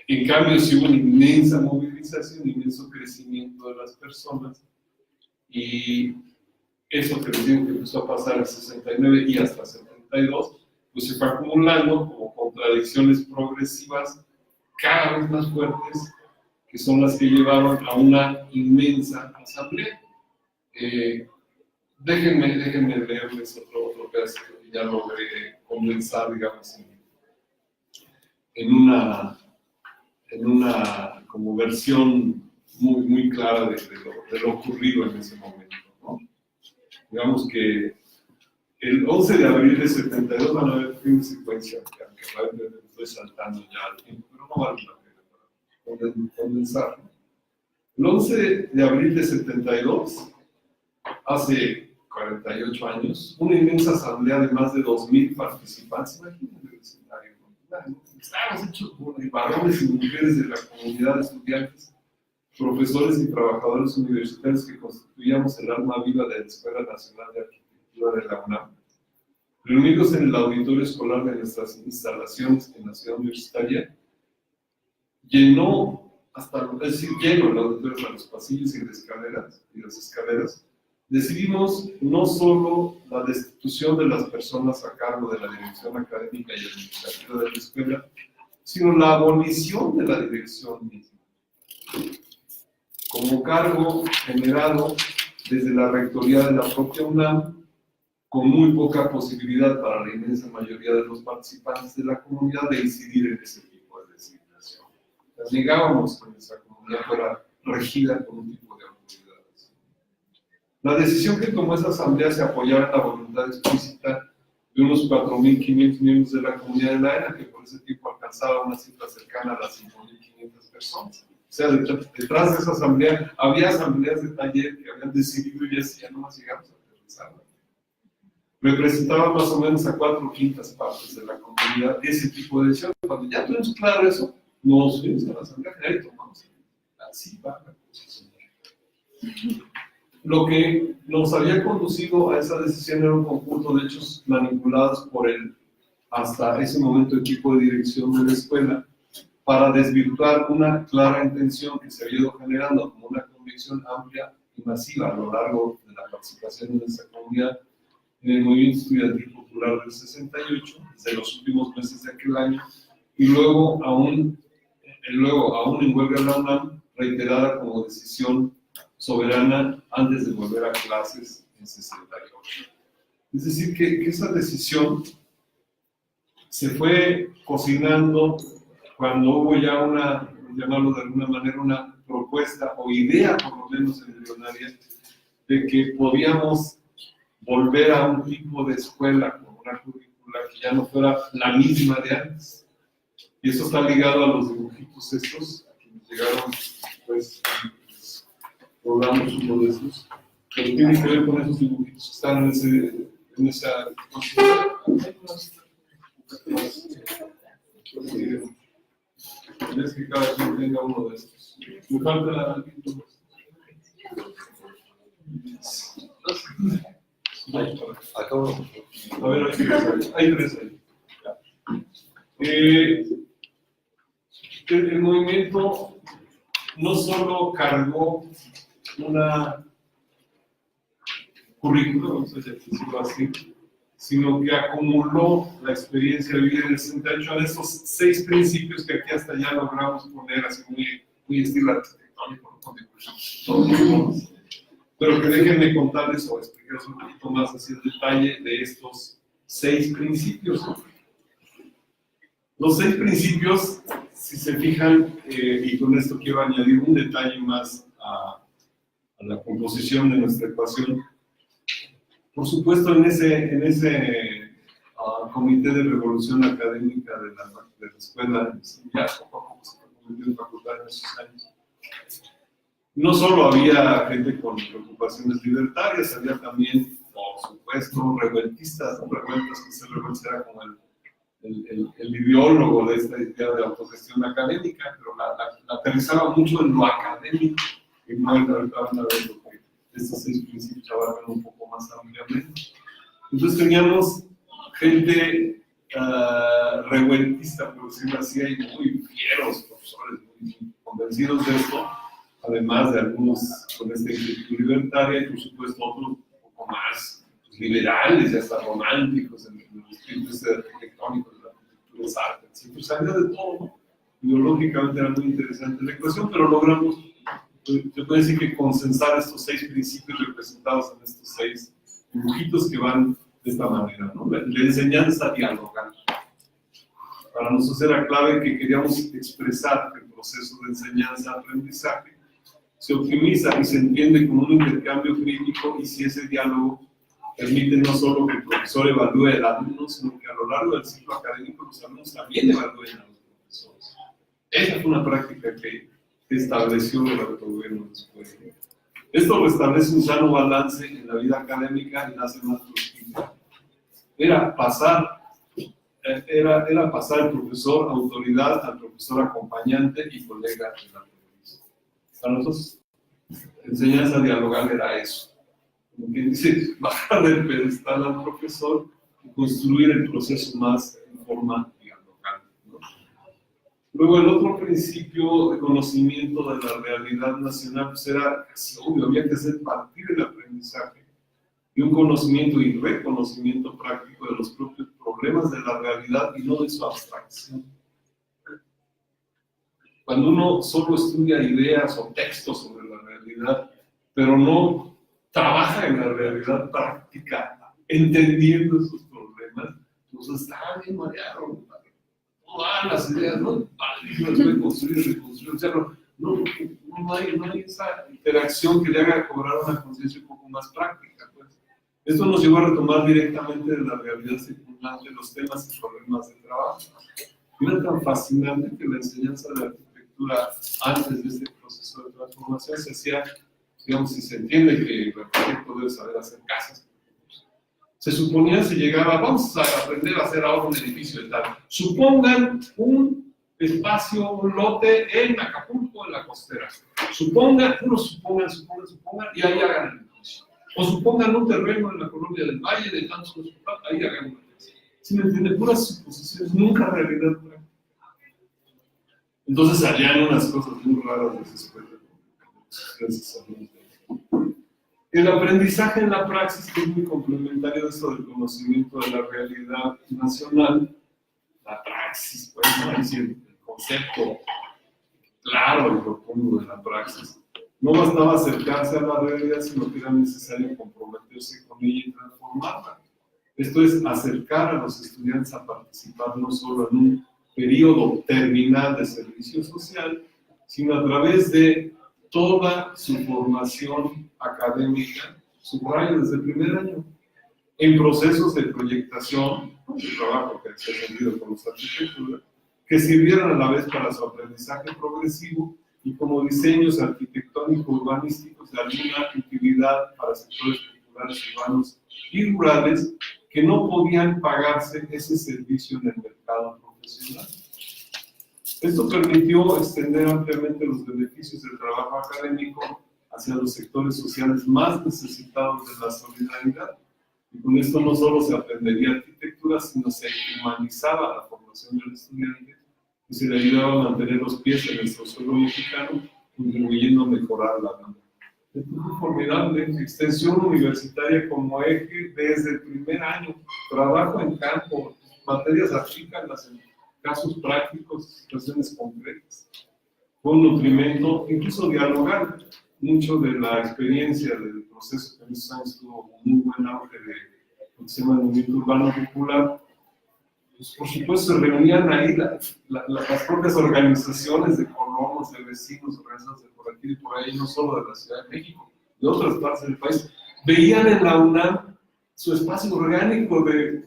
en cambio, sí hubo una inmensa movilización, inmenso crecimiento de las personas, y eso que les digo que empezó a pasar en 69 y hasta 72, pues se fue acumulando como contradicciones progresivas cada vez más fuertes, que son las que llevaron a una inmensa asamblea. Déjenme leerles otro pedazo que ya logré condensar, digamos, en una como versión muy clara de lo ocurrido en ese momento, ¿no? Digamos que el 11 de abril de 72 van a ver una secuencia, que estoy saltando ya al tiempo, pero no vale la pena para condensar, ¿no? El 11 de abril de 72, hace 48 años, una inmensa asamblea de más de 2.000 participantes, imagínense el escenario, ¿no? Estábamos hechos por varones y mujeres de la comunidad de estudiantes, profesores y trabajadores universitarios que constituíamos el alma viva de la Escuela Nacional de Arquitectura de la UNAM, reunidos en el auditorio escolar de nuestras instalaciones en la ciudad universitaria, lleno el auditorio para los pasillos y las escaleras, decidimos no solo la destitución de las personas a cargo de la dirección académica y administrativa de la escuela, sino la abolición de la dirección misma, como cargo generado desde la rectoría de la propia UNAM, con muy poca posibilidad para la inmensa mayoría de los participantes de la comunidad de incidir en ese tipo de designación. Nos negábamos que nuestra comunidad fuera regida por un tipo de autoridades. La decisión que tomó esa asamblea se apoyaba en la voluntad explícita de unos 4.500 miembros de la comunidad de la ENA, que por ese tiempo alcanzaba una cifra cercana a las 5.500 personas. O sea, detrás de esa asamblea había asambleas de taller que habían decidido y ya nomás llegamos a aterrizar. Representaba más o menos a 4/5 partes de la comunidad ese tipo de decisión. Cuando ya tuvimos claro eso, nos fuimos a la Asamblea General y tomamos. Así va la cosa. Lo que nos había conducido a esa decisión era un conjunto de hechos manipulados por el, hasta ese momento, equipo de dirección de la escuela, para desvirtuar una clara intención que se había ido generando como una convicción amplia y masiva a lo largo de la participación de nuestra comunidad en el movimiento estudiantil popular del 68, desde los últimos meses de aquel año, y luego aún en huelga de la UNAM, reiterada como decisión soberana antes de volver a clases en 68. Es decir, que esa decisión se fue cocinando cuando hubo ya una, llamarlo de alguna manera, una propuesta o idea, por lo menos embrionaria, de que podíamos volver a un tipo de escuela con una currícula que ya no fuera la misma de antes. Y eso está ligado a los dibujitos estos, a que nos llegaron, pues, programamos uno de estos, pero tiene que ver con esos dibujitos que están en esa... Es que cada quien tenga uno de estos. Me falta la... A ver, hay tres ahí. El movimiento no solo cargó una currícula, vamos a decirlo así, sino que acumuló la experiencia vivida en el 68 de esos 6 principios que aquí hasta ya logramos poner así muy estilo arquitectónico, todos. Pero que déjenme contarles o explicarles un poquito más así el detalle de estos 6 principios. Los 6 principios, si se fijan, y con esto quiero añadir un detalle más a la composición de nuestra ecuación. Por supuesto, en ese comité de revolución académica de la escuela, ya poco a poco se convirtió en facultad en esos años. No solo había gente con preocupaciones libertarias, había también, por supuesto, revueltistas, ¿no? Revueltas, que se revuelta como el ideólogo de esta idea de autogestión académica, pero la aterrizaba mucho en lo académico, y no trataban de ver lo que estos 6 principios abarcan un poco más ampliamente. Entonces teníamos gente revueltista, por decirlo así, y muy fieros profesores, muy convencidos de esto, además de algunos con esta inquietud libertaria, y por supuesto otros un poco más liberales y hasta románticos en los espíritus arquitectónicos de la arquitectura, las artes, entonces había de todo, ¿no? Ideológicamente era muy interesante la ecuación, pero logramos, se puede decir que consensar estos 6 principios representados en estos 6 dibujitos que van de esta manera, ¿no? La enseñanza a dialogar. Para nosotros era clave que queríamos expresar que el proceso de enseñanza-aprendizaje se optimiza y se entiende como un intercambio crítico, y si ese diálogo permite no solo que el profesor evalúe al alumno, sino que a lo largo del ciclo académico los alumnos también evalúen a los profesores. Esa fue una práctica que estableció el autogobierno después. Esto restablece un sano balance en la vida académica y la hace más productiva. Era pasar el profesor autoridad al profesor acompañante y colega de la aprendiz. Para nosotros, enseñanza dialogal era eso. Como quien dice, bajar del pedestal al profesor y construir el proceso más en forma dialogal, ¿no? Luego, el otro principio de conocimiento de la realidad nacional pues era casi obvio, había que hacer partir el aprendizaje de un conocimiento y reconocimiento práctico de los propios problemas de la realidad y no de su abstracción. Cuando uno solo estudia ideas o textos sobre la realidad, pero no trabaja en la realidad práctica, entendiendo esos problemas, pues está bien mareado. Todas las ideas, ¿no? Las voy a construir, o sea, no hay esa interacción que le haga cobrar una conciencia un poco más práctica, pues. Esto nos llevó a retomar directamente de la realidad circundante los temas y problemas de trabajo. Y era tan fascinante que la enseñanza de la arquitectura antes de este proceso de transformación se hacía, digamos, si se entiende que el arquitecto debe saber hacer casas. Se suponía, se llegaba, vamos a aprender a hacer ahora un edificio de tal. Supongan un espacio, un lote en Acapulco, en la costera. Supongan, y ahí hagan el edificio. O supongan un terreno en la colonia del Valle, de tantos, ahí hagan el edificio. Si me entienden, puras suposiciones, nunca realidad. Entonces salían unas cosas muy raras de esa escuela. El aprendizaje en la praxis, que es muy complementario de eso del conocimiento de la realidad nacional, la praxis, pues, ¿no? Es decir, el concepto claro y profundo de la praxis. No bastaba acercarse a la realidad, sino que era necesario comprometerse con ella y transformarla. Esto es acercar a los estudiantes a participar no solo en un periodo terminal de servicio social, sino a través de toda su formación académica, subrayo desde el primer año, en procesos de proyectación, el trabajo que se ha tenido con los arquitectos, que sirvieran a la vez para su aprendizaje progresivo y como diseños arquitectónico-urbanísticos de alguna utilidad para sectores culturales urbanos y rurales que no podían pagarse ese servicio en el mercado profesional. Esto permitió extender ampliamente los beneficios del trabajo académico hacia los sectores sociales más necesitados de la solidaridad. Y con esto no solo se aprendería arquitectura, sino se humanizaba la formación del estudiante y se le ayudaba a mantener los pies en el suelo mexicano, contribuyendo a mejorar la vida. Es muy formidable, extensión universitaria como eje desde el primer año, trabajo en campo, materias aplicadas en casos prácticos, situaciones concretas. Fue un nutrimento, incluso dialogar. Mucho de la experiencia del proceso que en estos años tuvo muy buen auge de lo que se llama el movimiento urbano popular. Pues, por supuesto, se reunían ahí las propias organizaciones de colonos, de vecinos, organizadas de por aquí y por ahí, no solo de la Ciudad de México, de otras partes del país. Veían en la UNAM su espacio orgánico de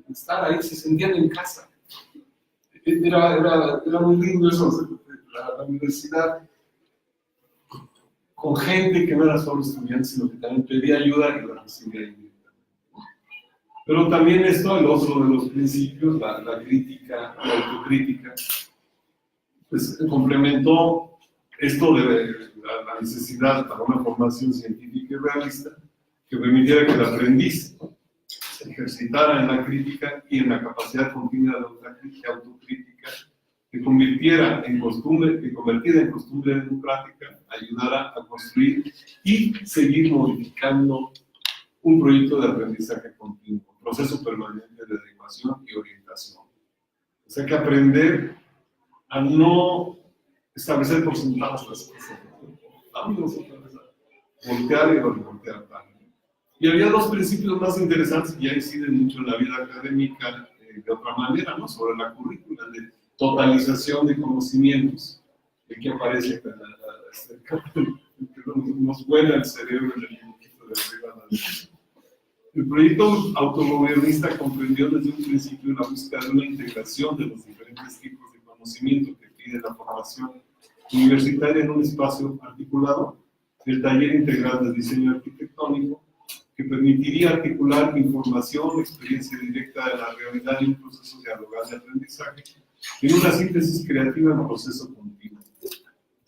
estar ahí, se sentían en casa. Era muy lindo eso, la universidad, con gente que no era solo estudiantes, sino que también pedía ayuda y la recibía. Pero también esto, el otro de los principios, la crítica, la autocrítica, pues complementó esto de la necesidad para una formación científica y realista que permitiera que el aprendiz se ejercitara en la crítica y en la capacidad continua de autocrítica, que convirtiera en costumbre, que convertida en costumbre democrática, ayudara a construir y seguir modificando un proyecto de aprendizaje continuo, un proceso permanente de adecuación y orientación. O sea que aprender a no establecer por sentadas las cosas, vamos a voltear y voltear. Y había dos principios más interesantes que ya inciden mucho en la vida académica de otra manera, ¿no? Sobre la currícula de totalización de conocimientos. Aquí aparece nos vuela el cerebro en el dibujito de arriba a la derecha. El proyecto autogobernista comprendió desde un principio la búsqueda de una integración de los diferentes tipos de conocimiento que pide la formación universitaria en un espacio articulado, el taller integral de diseño arquitectónico, que permitiría articular información, experiencia directa de la realidad y un proceso dialogal de aprendizaje en una síntesis creativa en proceso continuo.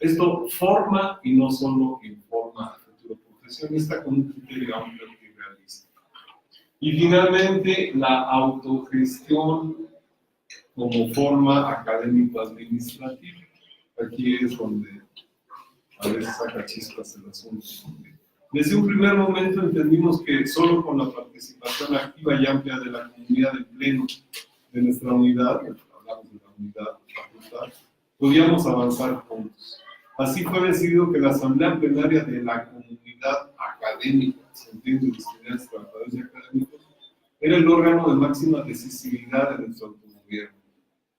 Esto forma y no solo informa al futuro profesionista con un criterio amplio y realista. Y finalmente, la autogestión como forma académico-administrativa. Aquí es donde a veces saca chispas el asunto. Desde un primer momento entendimos que solo con la participación activa y amplia de la comunidad en pleno de nuestra unidad, hablamos de la unidad facultad, podíamos avanzar juntos. Así fue decidido que la asamblea plenaria de la comunidad académica, sentido de estudiantes, trabajadores y académicos, era el órgano de máxima decisividad de nuestro autogobierno.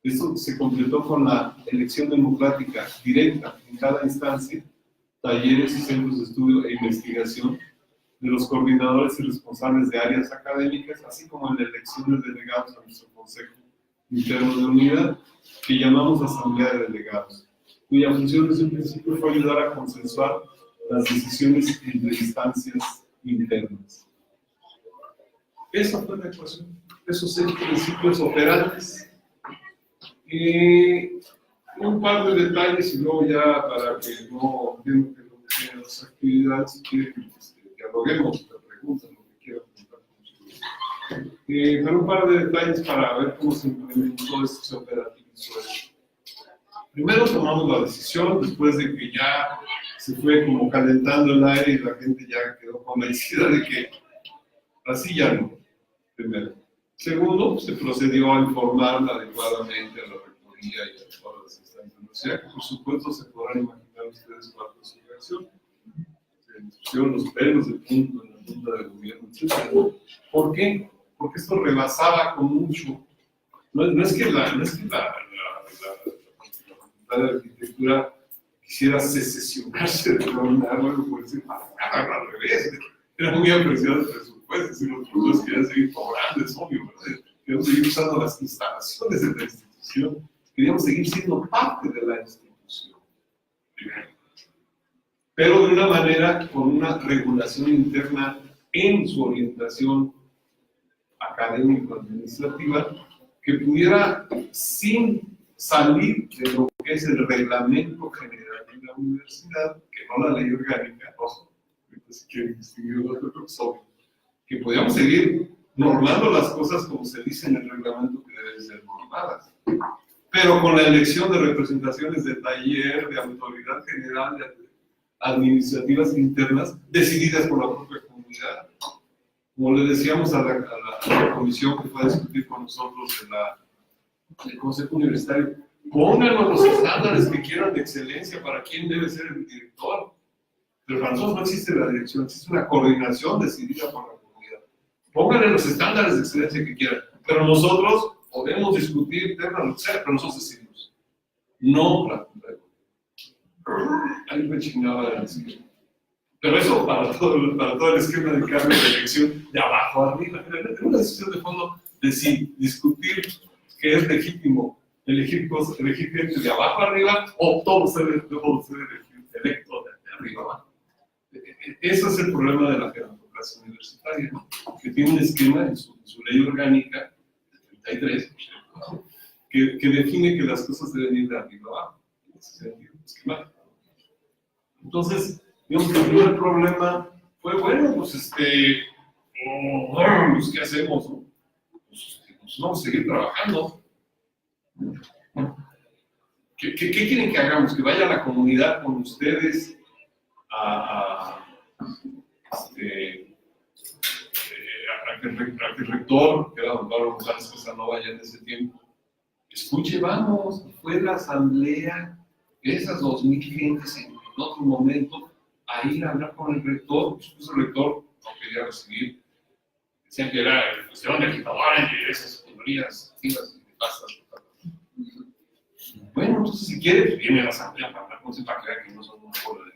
Esto se completó con la elección democrática directa en cada instancia, talleres y centros de estudio e investigación de los coordinadores y responsables de áreas académicas, así como en la elección de delegados a nuestro Consejo Interno de Unidad, que llamamos Asamblea de Delegados, cuya función desde un principio fue ayudar a consensuar las decisiones entre instancias internas. Esa fue la ecuación, esos 6 principios operantes. Un par de detalles y luego ya para que no tengan que bloquear las actividades, si quieren que dialoguemos, te preguntan lo que quieran preguntar con ustedes. Pero un par de detalles para ver cómo se implementó este operativo. Primero tomamos la decisión, después de que ya se fue como calentando el aire y la gente ya quedó convencida de que así ya no, primero. Segundo, se procedió a informarla adecuadamente a la rectoría y a todas las instancias de la universidad, que por supuesto se podrán imaginar ustedes cuál fue su reacción. Se pusieron los pelos de punta en la Junta de Gobierno, etc. ¿Por qué? Porque esto rebasaba con mucho. No es que la Facultad de Arquitectura quisiera secesionarse de la UNAM, algo por decir, al revés. Era muy apreciado el presupuesto, si los productos querían seguir cobrando, es obvio, ¿verdad? Queríamos seguir usando las instalaciones de la institución, queríamos seguir siendo parte de la institución, primero. Pero de una manera con una regulación interna en su orientación académico-administrativa que pudiera, sin salir de lo que es el reglamento general de la universidad, que no la ley orgánica, ojo, si quieren distinguir los otros, obvio, que podíamos seguir normando las cosas como se dice en el reglamento que deben ser normadas, pero con la elección de representaciones de taller, de autoridad general, de administrativas internas, decididas por la propia comunidad. Como le decíamos a la comisión que fue a discutir con nosotros del Consejo Universitario, pónganos los estándares que quieran de excelencia para quién debe ser el director. Pero para nosotros no existe la dirección, existe una coordinación decidida por la comunidad. Pónganle los estándares de excelencia que quieran, pero nosotros podemos discutir temas, lo que sea, pero nosotros decidimos. No la comunidad. Ahí me chingaba de decir. Pero eso para todo el esquema de cambio de elección de abajo a arriba. Es una decisión de fondo de si discutir que es legítimo elegir gente de abajo arriba o todo ser electo de arriba abajo. Ese es el problema de la gerontocracia universitaria, ¿no? Que tiene un esquema en su ley orgánica, el 33, que define que las cosas deben ir de arriba abajo, en ese sentido esquemático. Entonces, digamos que el primer problema fue, bueno, pues ¿qué hacemos? ¿No? Pues vamos a seguir trabajando. ¿Qué quieren que hagamos? ¿Que vaya a la comunidad con ustedes que el rector, que era don Pablo González Casanova ya en ese tiempo, escuche, vamos, fue la asamblea, esas 2,000 gentes en otro momento, a ir a hablar con el rector? Pues el rector no quería recibir, decían que era cuestión de agitadores y esas mayorías activas y pasas. Bueno, entonces si quiere, viene a la asamblea para hablar con usted para que vea que no son una bola de...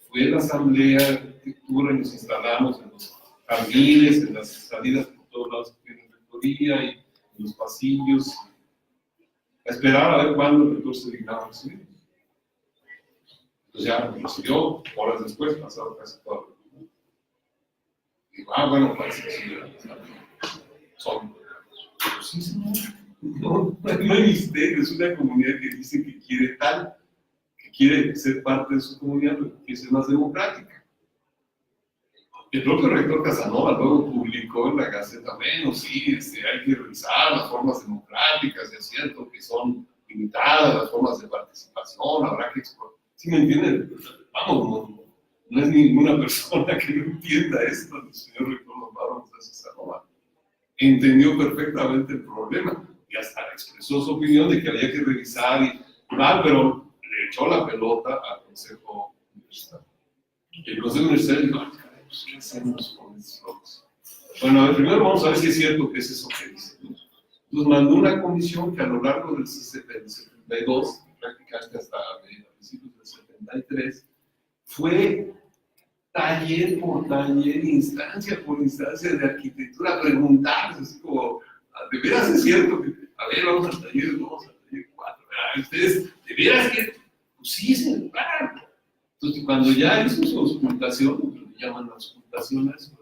Fue la asamblea de arquitectura y nos instalamos en los jardines, en las salidas por todos lados que tiene rectoría y en los pasillos, a esperar a ver cuándo el rector se dignaba a recibir. Entonces ya me recibió horas después, pasado casi todo. Digo, bueno, parece que sí, son. Sí, señor. No hay misterio, es una comunidad que dice que quiere tal, que quiere ser parte de su comunidad, pero que quiere ser más democrática. El propio rector Casanova luego publicó en la Gaceta, bueno, sí, hay que revisar las formas democráticas, es cierto que son limitadas las formas de participación, habrá que explorar. ¿Sí me entienden? Vamos, no es ninguna persona que no entienda esto, el señor rector Lombardo Casanova entendió perfectamente el problema y hasta expresó su opinión de que había que revisar y pero le echó la pelota al Consejo Universitario. Y el Consejo Universitario dijo, pues, ¿qué hacemos con estos locos? Bueno, a ver, primero vamos a ver si es cierto que es eso que dice. Entonces mandó una comisión que a lo largo del 72, prácticamente hasta principios del 73, fue taller por taller, instancia por instancia de arquitectura, preguntarse, así como, ¿de veras es cierto que, a ver, vamos al taller 2, al taller 4, ustedes, ¿de veras que? Pues sí, señor, claro. Entonces, cuando ya hizo su auscultación, lo que llaman auscultaciones,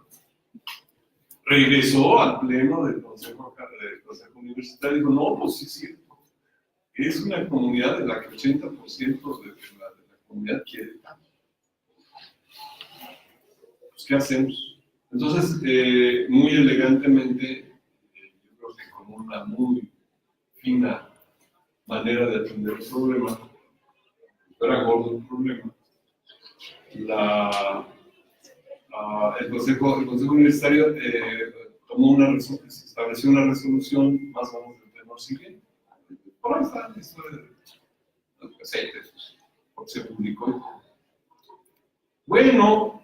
regresó al pleno del Consejo Universitario y dijo, no, pues sí es cierto, es una comunidad de la que 80% de la comunidad quiere tanto. ¿Qué hacemos? Entonces, muy elegantemente, yo creo que con una muy fina manera de atender el problema, era gordo el problema, el Consejo Universitario estableció una resolución más o menos del tenor siguiente. Por ahí está la historia de los aceites, porque se publicó. Bueno,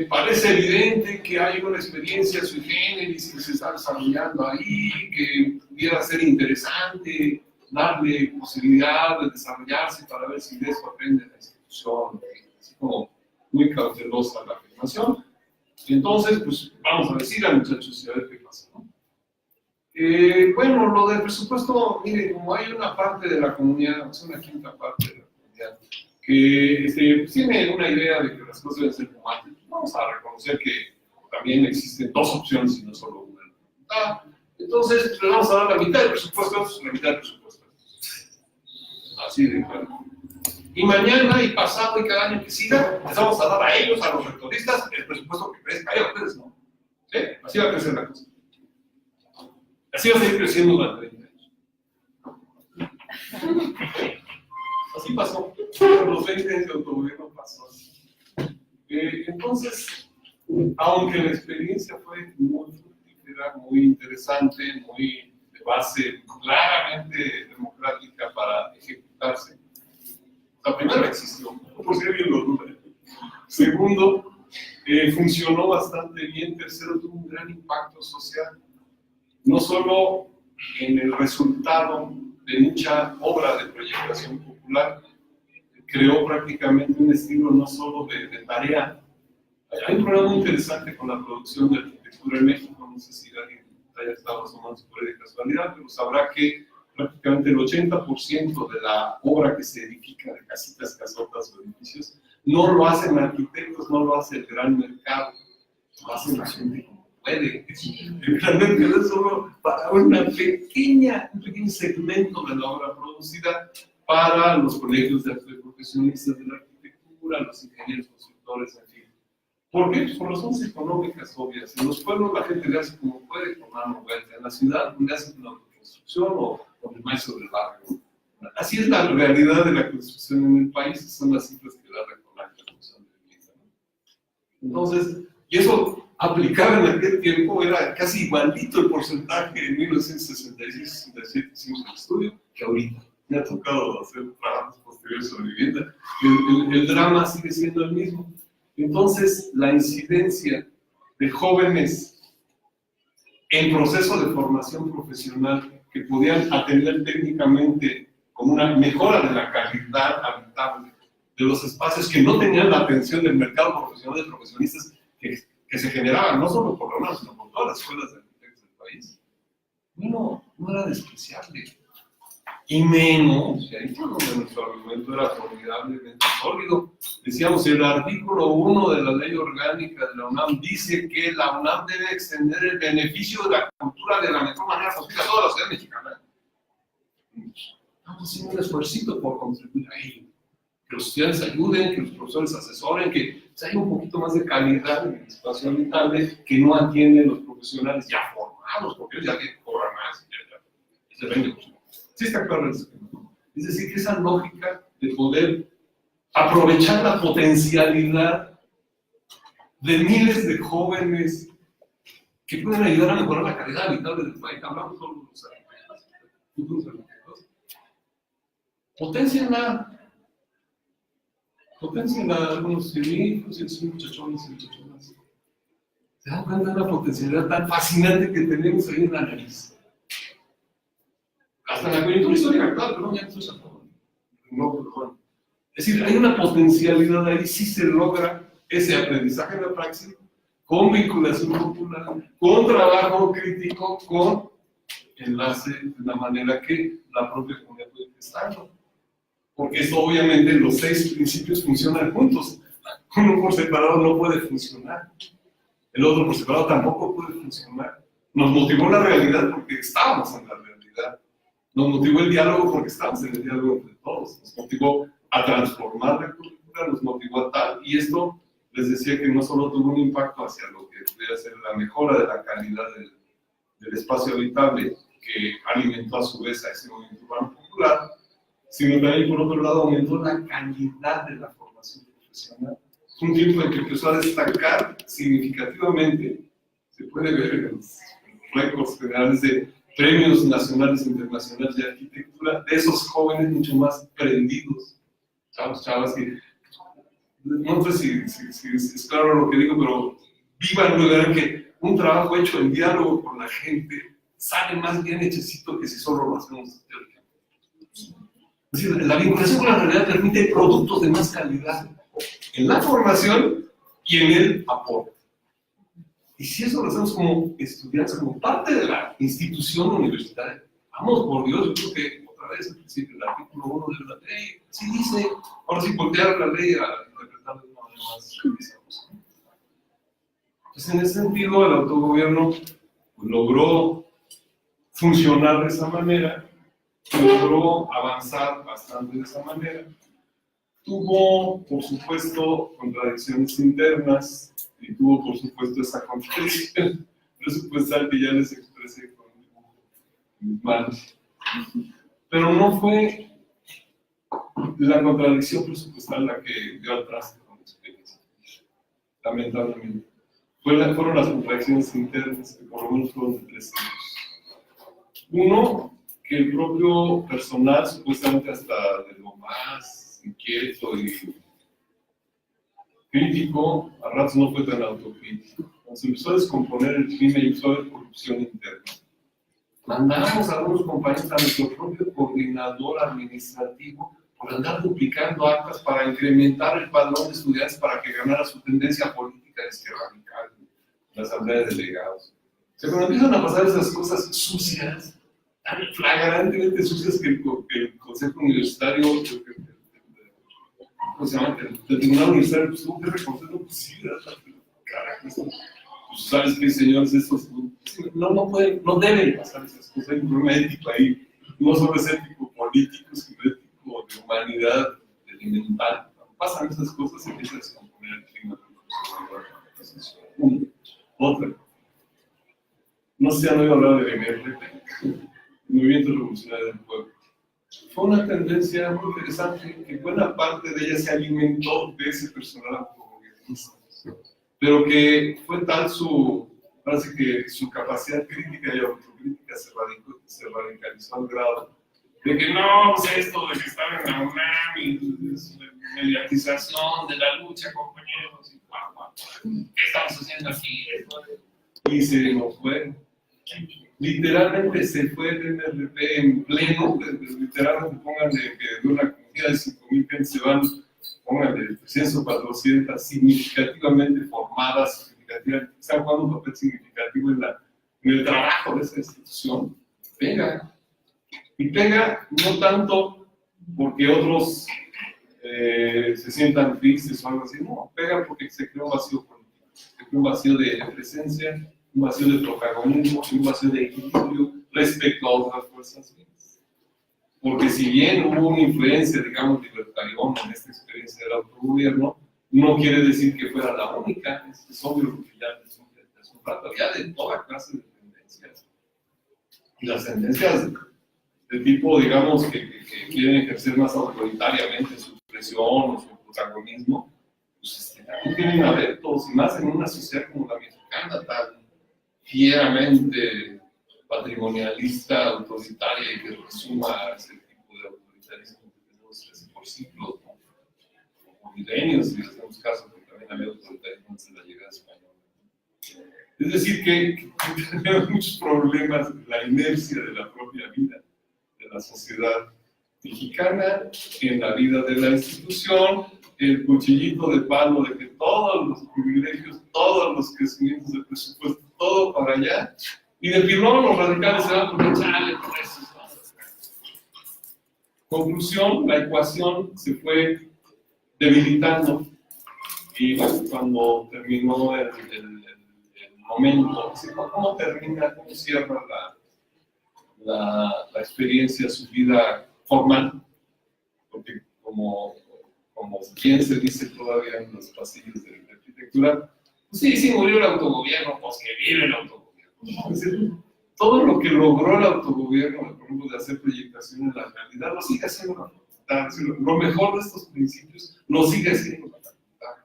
parece evidente que hay una experiencia sui generis que se está desarrollando ahí, que pudiera ser interesante darle posibilidad de desarrollarse para ver si de eso aprende la institución, así como muy cautelosa la afirmación. Y entonces, pues vamos a decir a muchachos y a ver qué pasa, ¿no? Bueno, lo del presupuesto, mire, como hay una parte de la comunidad, es una quinta parte de la comunidad, que tiene una idea de que las cosas deben ser como antes, vamos a reconocer que también existen dos opciones y no solo una. Entonces, le vamos a dar la mitad del presupuesto, la mitad del presupuesto. Así de claro. Y mañana y pasado y cada año que siga, les vamos a dar a ellos, a los rectoristas, el presupuesto que crezca. A ustedes no. ¿Sí? Así va a crecer la cosa. Así va a seguir creciendo durante 30 años. Así pasó. Los 20 años de autogobierno pasó. Entonces, aunque la experiencia fue muy fructífera, muy interesante, muy de base claramente democrática para ejecutarse, la primera existió, por si alguien lo duda. Segundo, funcionó bastante bien. Tercero, tuvo un gran impacto social, no solo en el resultado de mucha obra de proyectación popular, creó prácticamente un estilo no solo de tarea. Hay un programa muy interesante con la producción de arquitectura en México, no sé si alguien haya estado asomando por ahí de casualidad, pero sabrá que prácticamente el 80% de la obra que se edifica de casitas, casotas o edificios, no lo hacen arquitectos, no lo hace el gran mercado, lo hace la gente como puede. El gran mercado es solo para un pequeño segmento de la obra producida para los colegios de profesionistas de la arquitectura, los ingenieros constructores, en fin. ¿Por qué? Pues por razones económicas obvias. En los pueblos la gente le hace como puede con mano vuelta. En la ciudad le hace con la construcción o con el maestro del barrio. Así es la realidad de la construcción en el país, son las cifras que da la construcción de vivienda. Entonces, y eso aplicado en aquel tiempo era casi igualito el porcentaje en 1966-67 hicimos el estudio que ahorita. Me ha tocado hacer trabajos posteriores sobre vivienda. El drama sigue siendo el mismo. Entonces, la incidencia de jóvenes en proceso de formación profesional que podían atender técnicamente como una mejora de la calidad habitable de los espacios que no tenían la atención del mercado profesional de profesionistas que se generaban, no solo por la UNAM, sino por todas las escuelas de arquitectos del país. No era despreciable. Y menos, y ahí fue donde nuestro argumento era formidablemente sólido. Decíamos, el artículo 1 de la ley orgánica de la UNAM dice que la UNAM debe extender el beneficio de la cultura de la mejor manera posible a toda la sociedad mexicana. Estamos haciendo un esfuerzo por contribuir a ello. Que los estudiantes ayuden, que los profesores asesoren, que haya un poquito más de calidad en el espacio habitable que no atienden los profesionales ya formados, porque ellos ya que cobran más y se venden. Sí está claro eso. Es decir, que esa lógica de poder aprovechar la potencialidad de miles de jóvenes que pueden ayudar a mejorar la calidad habitable del país. Hablamos solo de los futuros arquitectos. Potencienla algunos científicos y sus muchachones y muchachonas. ¿Se dan cuenta de la potencialidad tan fascinante que tenemos ahí en la nariz? Hasta en la coyuntura histórica actual, perdón, ya no estoy sacando. No, perdón. Es decir, hay una potencialidad ahí, sí se logra ese aprendizaje en la praxis, con vinculación popular, con trabajo crítico, con enlace de la manera que la propia comunidad puede gestarlo. Porque esto obviamente los 6 principios funcionan juntos. Uno por separado no puede funcionar. El otro por separado tampoco puede funcionar. Nos motivó la realidad porque estábamos en la realidad. Nos motivó el diálogo porque estábamos en el diálogo entre todos. Nos motivó a transformar la cultura, nos motivó a tal. Y esto les decía que no solo tuvo un impacto hacia lo que pudiera ser la mejora de la calidad del espacio habitable, que alimentó a su vez a ese movimiento urbano popular, sino también, por otro lado, aumentó la calidad de la formación profesional. Fue un tiempo en que empezó a destacar significativamente, se puede ver en los récords generales de premios nacionales e internacionales de arquitectura, de esos jóvenes mucho más prendidos, chavas que, no sé si es claro lo que digo, pero vivan y verán que un trabajo hecho en diálogo con la gente sale más bien hechecito que si solo lo hacemos teórica. Es decir, la vinculación con la realidad permite productos de más calidad en la formación y en el aporte. Y si eso lo hacemos como estudiantes, como parte de la institución universitaria, vamos, por Dios, yo creo que otra vez al principio el artículo 1 de la ley, sí dice, ahora sí voltear la ley a interpretar de una manera más revisados. Entonces, en ese sentido, el autogobierno logró funcionar de esa manera, logró avanzar bastante de esa manera. Tuvo, por supuesto, contradicciones internas y tuvo, por supuesto, esa contradicción presupuestal que ya les expresé con mis manos. Pero no fue la contradicción presupuestal la que dio al traste con la experiencia, lamentablemente. Fueron las contradicciones internas, que por lo menos fueron de 3 años. Uno, que el propio personal, supuestamente hasta de lo más inquieto y crítico, a ratos no fue tan autocrítico. Cuando se empezó a descomponer el clima y empezó a haber corrupción interna, mandamos a algunos compañeros a nuestro propio coordinador administrativo por andar duplicando actas para incrementar el padrón de estudiantes para que ganara su tendencia política de izquierda radical en la asamblea de delegados. O sea, cuando empiezan a pasar esas cosas sucias, tan flagrantemente sucias que el Consejo Universitario, ¿cómo se llama? El Tribunal Universitario pues, tuvo que reconocerlo, pues sí, carajo, pues sabes que señores, estos no pueden, no deben pasar esas cosas, hay un problema ético ahí, no solo es ético político, sino ético de humanidad elemental. Pasan esas cosas y empiezan a descomponer el clima. Otra. No sé si han oído hablar del MRP, Movimiento Revolucionario del Pueblo. Fue una tendencia muy interesante que buena parte de ella se alimentó de ese personal autogobernista, pero que fue tal parece que su capacidad crítica y autocrítica se radicalizó al grado de que no, pues esto de que estar en la UNAM y la mediatización de la lucha, compañeros, y ¿qué estamos haciendo aquí? Y se nos fue Literalmente se fue el MRP en pleno, literalmente pónganle que de una comunidad de 5,000 gentes se van, pónganle 300 o 400 significativamente formadas, significativamente, están jugando un papel significativo en el trabajo de esa institución. Pega. Y pega no tanto porque otros se sientan tristes o algo así, no, pega porque se creó un vacío político, se creó un vacío de presencia, un vacío de protagonismo, un vacío de equilibrio respecto a otras fuerzas vivas. Porque si bien hubo una influencia, digamos, libertariana en esta experiencia del autogobierno, no quiere decir que fuera la única, es obvio que ya es un rato, ya de toda clase de tendencias. Y las tendencias de tipo, digamos, que quieren ejercer más autoritariamente su presión o su protagonismo, pues también tienen adeptos, y más en una sociedad como la mexicana, tan fieramente patrimonialista, autoritaria y que resuma ese tipo de autoritarismo que tenemos por siglos, ¿no? Como milenios, si hacemos caso, porque también había autoritarismo antes de la llegada española. Es decir, que tenemos muchos problemas en la inercia de la propia vida de la sociedad mexicana, en la vida de la institución, el cuchillito de palo de que todos los privilegios, todos los crecimientos del presupuesto, todo para allá, y de pilón los radicales se van a aprovechar por eso. Conclusión, la ecuación se fue debilitando y cuando terminó el momento, ¿cómo termina, cómo cierra la experiencia, su vida formal? Porque como bien se dice todavía en los pasillos de arquitectura, pues sí, murió el autogobierno, pues que vive el autogobierno. Es decir, todo lo que logró el autogobierno, por ejemplo, de hacer proyectación en la realidad, lo sigue haciendo la facultad. Lo mejor de estos principios lo sigue haciendo la facultad.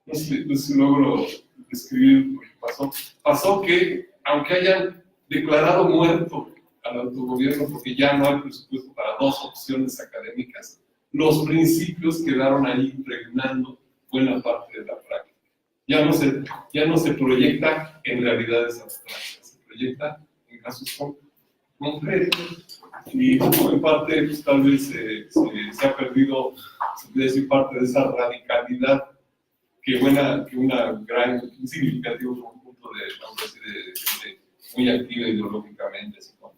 No sé si logro describir lo que pasó. Pasó que, aunque hayan declarado muerto al autogobierno porque ya no hay presupuesto para dos opciones académicas, los principios quedaron ahí impregnando buena parte de la práctica. Ya no se proyecta en realidades abstractas, se proyecta en casos concretos. Y en parte, pues, tal vez se ha perdido, se puede decir, parte de esa radicalidad que un significativo conjunto de gente muy activa ideológicamente, así con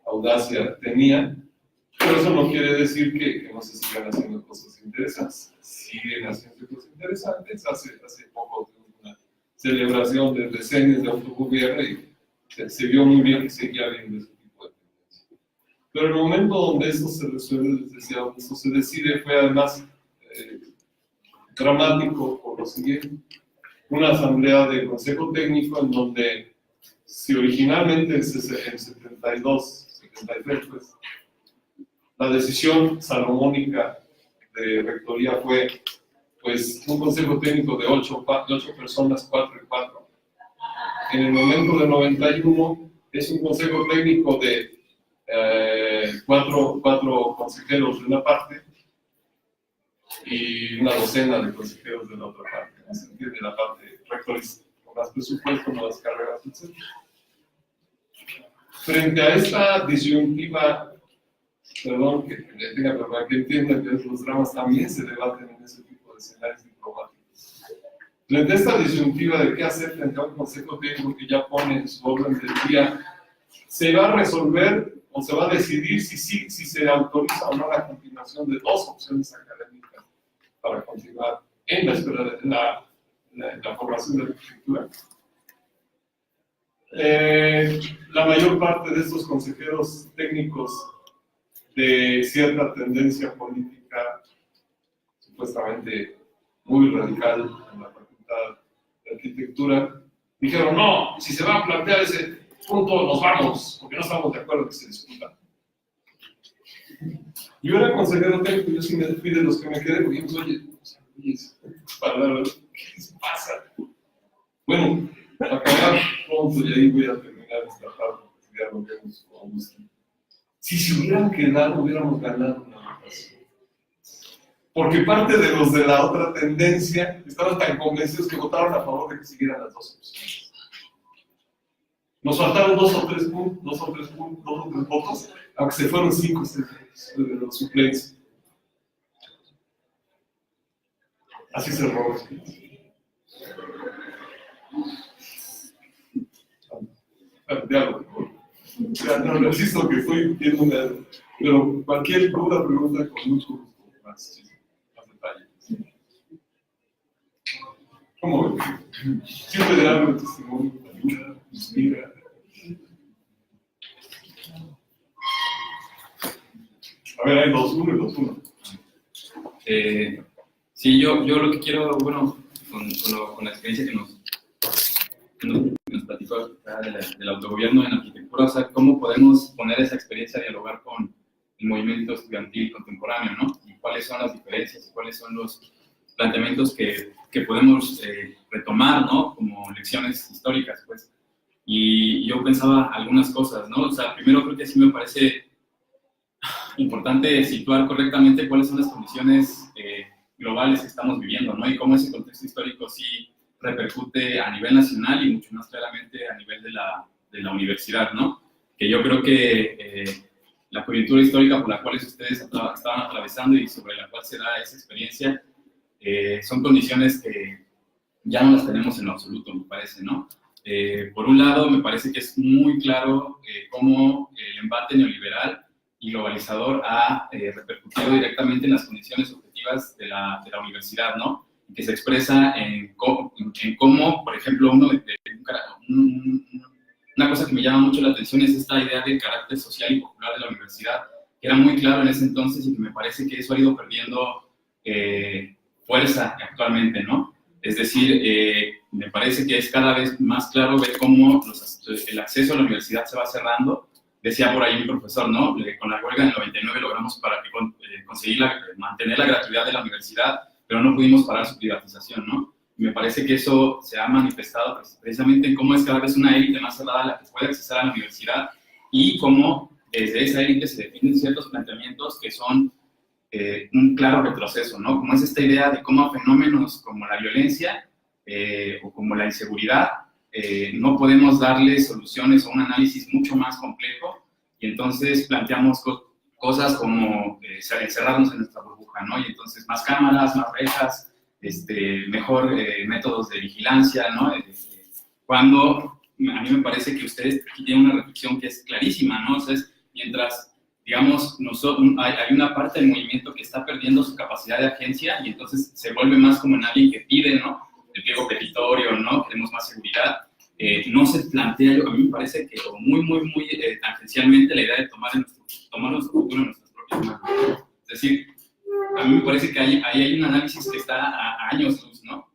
audacia tenía. Pero eso no quiere decir que no se sigan haciendo cosas interesantes. Siguen haciendo cosas interesantes. Hace poco tuvimos una celebración de decenios de autogobierno y se vio muy bien que seguía habiendo ese tipo de tendencias. Pero el momento donde eso se resuelve, les decía, donde eso se decide, fue además dramático por lo siguiente. Una asamblea de consejo técnico en donde, si originalmente en 72, 73, pues, la decisión salomónica de rectoría fue, pues, un consejo técnico de 8 personas, 4 y 4. En el momento de 91 es un consejo técnico de 4 consejeros de una parte y una docena de consejeros de la otra parte. En el sentido de la parte rectores con más presupuesto, nuevas carreras, etc. Frente a esta disyuntiva, perdón, que entiendan que los dramas también se debaten en ese tipo de escenarios diplomáticos. Frente a esta disyuntiva de qué hacer frente a un consejo técnico que ya pone en su orden del día, se va a resolver o se va a decidir si se autoriza o no la continuación de dos opciones académicas para continuar en la escuela de la formación de arquitectura. La mayor parte de estos consejeros técnicos de cierta tendencia política, supuestamente muy radical en la Facultad de Arquitectura, dijeron, no, si se va a plantear ese punto, nos vamos, porque no estamos de acuerdo que se discuta. Yo era consejero técnico, yo sí me fui de los que me quedé, porque oye, ¿qué les pasa? Bueno, para acabar pronto, y ahí voy a terminar esta parte, ya lo vemos con gusto. Si se hubieran quedado, hubiéramos ganado una votación. Porque parte de los de la otra tendencia estaban tan convencidos que votaron a favor de que siguieran las dos opciones. Nos faltaron dos o tres votos, aunque se fueron 5 de los suplentes. Así se roba. Diálogo. No insisto que estoy viendo pero cualquier duda, pregunta, con mucho gusto. Más detalle. ¿Cómo ven? Siempre de algo de testimonio, ayuda, inspira. A ver, hay 2-1 y 2-1. Sí, yo lo que quiero, bueno, con la experiencia que nos platicó del autogobierno en arquitectura, o sea, cómo podemos poner esa experiencia a dialogar con el movimiento estudiantil contemporáneo, ¿no? Y cuáles son las diferencias, y cuáles son los planteamientos que podemos retomar, ¿no? Como lecciones históricas, pues. Y yo pensaba algunas cosas, ¿no? O sea, primero creo que sí me parece importante situar correctamente cuáles son las condiciones globales que estamos viviendo, ¿no? Y cómo ese contexto histórico sí repercute a nivel nacional y mucho más claramente a nivel de la universidad, ¿no? Que yo creo que la coyuntura histórica por la cual ustedes estaban atravesando y sobre la cual se da esa experiencia son condiciones que ya no las tenemos en lo absoluto, me parece, ¿no? Por un lado, me parece que es muy claro cómo el embate neoliberal y globalizador ha repercutido directamente en las condiciones objetivas de la universidad, ¿no? Que se expresa en cómo, por ejemplo, una cosa que me llama mucho la atención es esta idea del carácter social y popular de la universidad, que era muy claro en ese entonces y que me parece que eso ha ido perdiendo fuerza actualmente, ¿no? Es decir, me parece que es cada vez más claro ver cómo el acceso a la universidad se va cerrando. Decía por ahí un profesor, ¿no? Con la huelga del 99 logramos conseguir mantener la gratuidad de la universidad, pero no pudimos parar su privatización, ¿no? Y me parece que eso se ha manifestado precisamente en cómo es cada vez una élite más cerrada la que puede acceder a la universidad y cómo desde esa élite se definen ciertos planteamientos que son un claro retroceso, ¿no? Como es esta idea de cómo fenómenos como la violencia o como la inseguridad no podemos darle soluciones o un análisis mucho más complejo y entonces planteamos cosas como encerrarnos en nuestra burbuja, ¿no? Y entonces más cámaras, más rejas, mejor métodos de vigilancia, ¿no? Cuando a mí me parece que ustedes aquí tienen una reflexión que es clarísima, ¿no? O sea, mientras, digamos, hay una parte del movimiento que está perdiendo su capacidad de agencia y entonces se vuelve más como en alguien que pide, ¿no? El pliego petitorio, ¿no? Queremos más seguridad. No se plantea, a mí me parece que muy tangencialmente la idea de tomar nuestro futuro en nuestras propias manos. Es decir, a mí me parece que ahí hay un análisis que está a años luz, ¿no?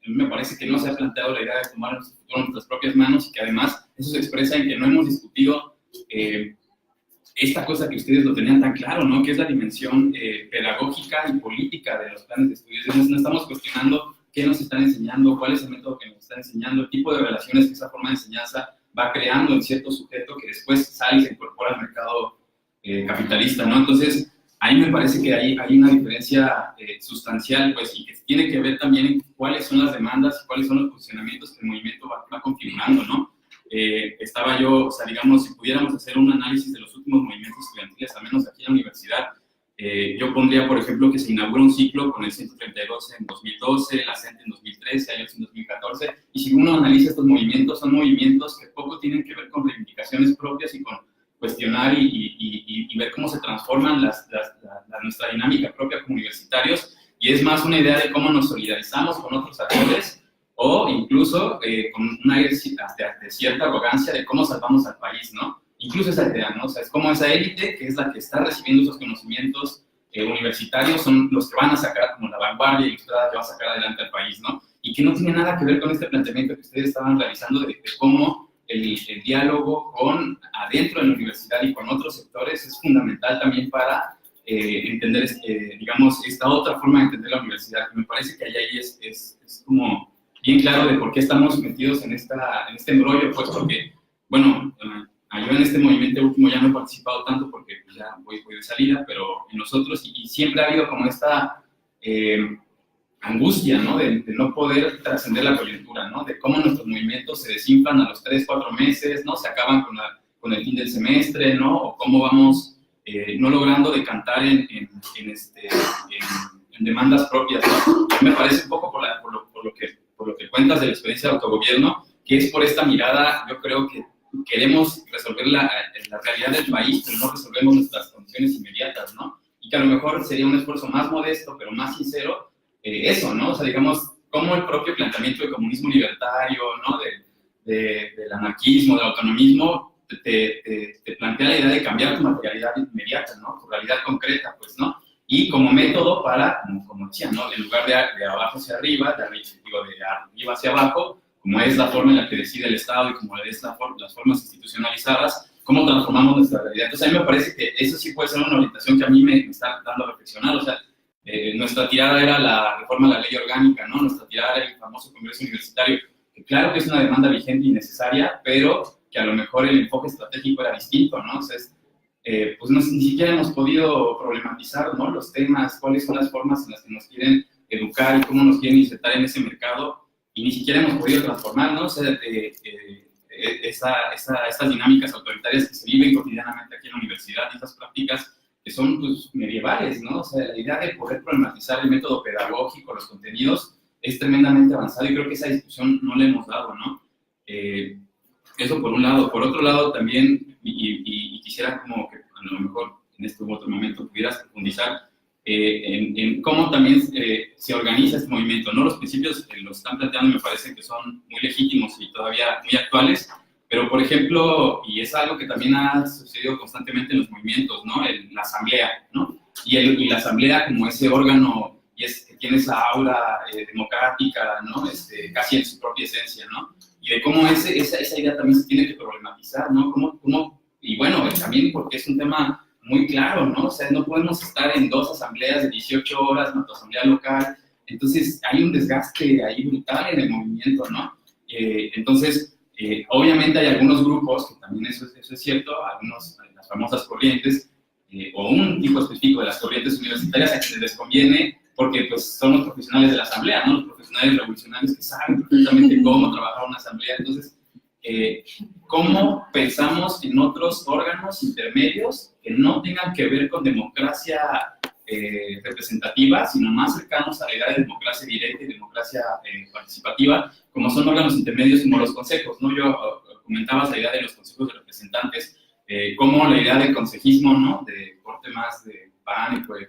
A mí me parece que no se ha planteado la idea de tomar nuestro futuro en nuestras propias manos y que además eso se expresa en que no hemos discutido esta cosa que ustedes lo tenían tan claro, ¿no? Que es la dimensión pedagógica y política de los planes de estudios. No estamos cuestionando qué nos están enseñando, cuál es el método que nos están enseñando, el tipo de relaciones que esa forma de enseñanza va creando en cierto sujeto que después sale y se incorpora al mercado capitalista, ¿no? Entonces, ahí me parece que hay una diferencia sustancial, pues, y que tiene que ver también en cuáles son las demandas y cuáles son los posicionamientos que el movimiento va configurando, ¿no? Estaba yo, o sea, digamos, si pudiéramos hacer un análisis de los últimos movimientos estudiantiles, al menos aquí en la universidad, yo pondría, por ejemplo, que se inaugura un ciclo con el 132 en 2012, la CENTE en 2013, AYOX en 2014, y si uno analiza estos movimientos, son movimientos que poco tienen que ver con reivindicaciones propias y con cuestionar y ver cómo se transforman nuestra dinámica propia como universitarios, y es más una idea de cómo nos solidarizamos con otros actores, o incluso con una de cierta arrogancia de cómo salvamos al país, ¿no? Incluso esa idea, ¿no? O sea, es como esa élite que es la que está recibiendo esos conocimientos universitarios, son los que van a sacar como la vanguardia y que va a sacar adelante al país, ¿no? Y que no tiene nada que ver con este planteamiento que ustedes estaban realizando de cómo el diálogo adentro de la universidad y con otros sectores es fundamental también para entender, digamos, esta otra forma de entender la universidad, que me parece que ahí es como bien claro de por qué estamos metidos en este embrollo, pues porque, bueno, yo en este movimiento último ya no he participado tanto porque pues, ya voy de salida, pero en nosotros, y siempre ha habido como esta angustia, ¿no? De no poder trascender la coyuntura, ¿no? De cómo nuestros movimientos se desinflan a los 3, 4 meses, ¿no? Se acaban con el fin del semestre, ¿no? O cómo vamos no logrando decantar en demandas propias, ¿no? Me parece un poco por lo que cuentas de la experiencia de autogobierno, que es por esta mirada, yo creo que queremos resolver la realidad del país, pero no resolvemos nuestras condiciones inmediatas, ¿no? Y que a lo mejor sería un esfuerzo más modesto, pero más sincero, eso, ¿no? O sea, digamos, como el propio planteamiento del comunismo libertario, ¿no? Del anarquismo, del autonomismo, te plantea la idea de cambiar tu materialidad inmediata, ¿no? Tu realidad concreta, pues, ¿no? Y como método para, como decía, ¿no? En lugar de abajo hacia arriba, de arriba hacia abajo, como es la forma en la que decide el Estado y como es las formas institucionalizadas, cómo transformamos nuestra realidad. Entonces, a mí me parece que eso sí puede ser una orientación que a mí me está dando a reflexionar. O sea, nuestra tirada era la reforma de la ley orgánica, ¿no? Nuestra tirada era el famoso Congreso Universitario, que claro que es una demanda vigente y necesaria, pero que a lo mejor el enfoque estratégico era distinto, ¿no? O sea, pues ni siquiera hemos podido problematizar, ¿no? Los temas, cuáles son las formas en las que nos quieren educar y cómo nos quieren insertar en ese mercado, y ni siquiera hemos podido transformar, ¿no? O sea, estas dinámicas autoritarias que se viven cotidianamente aquí en la universidad, y estas prácticas que son pues, medievales, ¿no? O sea, la idea de poder problematizar el método pedagógico, los contenidos, es tremendamente avanzado y creo que esa discusión no le hemos dado, ¿no? Eso por un lado. Por otro lado también, y quisiera como que a lo mejor en este u otro momento pudieras profundizar en cómo también se organiza este movimiento, ¿no? Los principios que los están planteando me parecen que son muy legítimos y todavía muy actuales, pero por ejemplo, y es algo que también ha sucedido constantemente en los movimientos, ¿no? La asamblea, ¿no? Y la asamblea como ese órgano que tiene esa aura democrática, ¿no? Casi en su propia esencia, ¿no? Y de cómo esa idea también se tiene que problematizar, ¿no? Y bueno, también porque es un tema muy claro, ¿no? O sea, no podemos estar en 2 asambleas de 18 horas, nuestra asamblea local, entonces hay un desgaste ahí brutal en el movimiento, ¿no? Entonces, obviamente hay algunos grupos, que también eso es cierto, las famosas corrientes, o un tipo específico de las corrientes universitarias a quienes les conviene, porque pues son los profesionales de la asamblea, ¿no? Los profesionales revolucionarios que saben perfectamente cómo trabajar una asamblea. Entonces, ¿cómo pensamos en otros órganos intermedios que no tengan que ver con democracia representativa, sino más cercanos a la idea de democracia directa y democracia participativa, como son órganos intermedios como los consejos, ¿no? Yo comentabas la idea de los consejos de representantes, como la idea del consejismo, ¿no? De corte más de pánico, de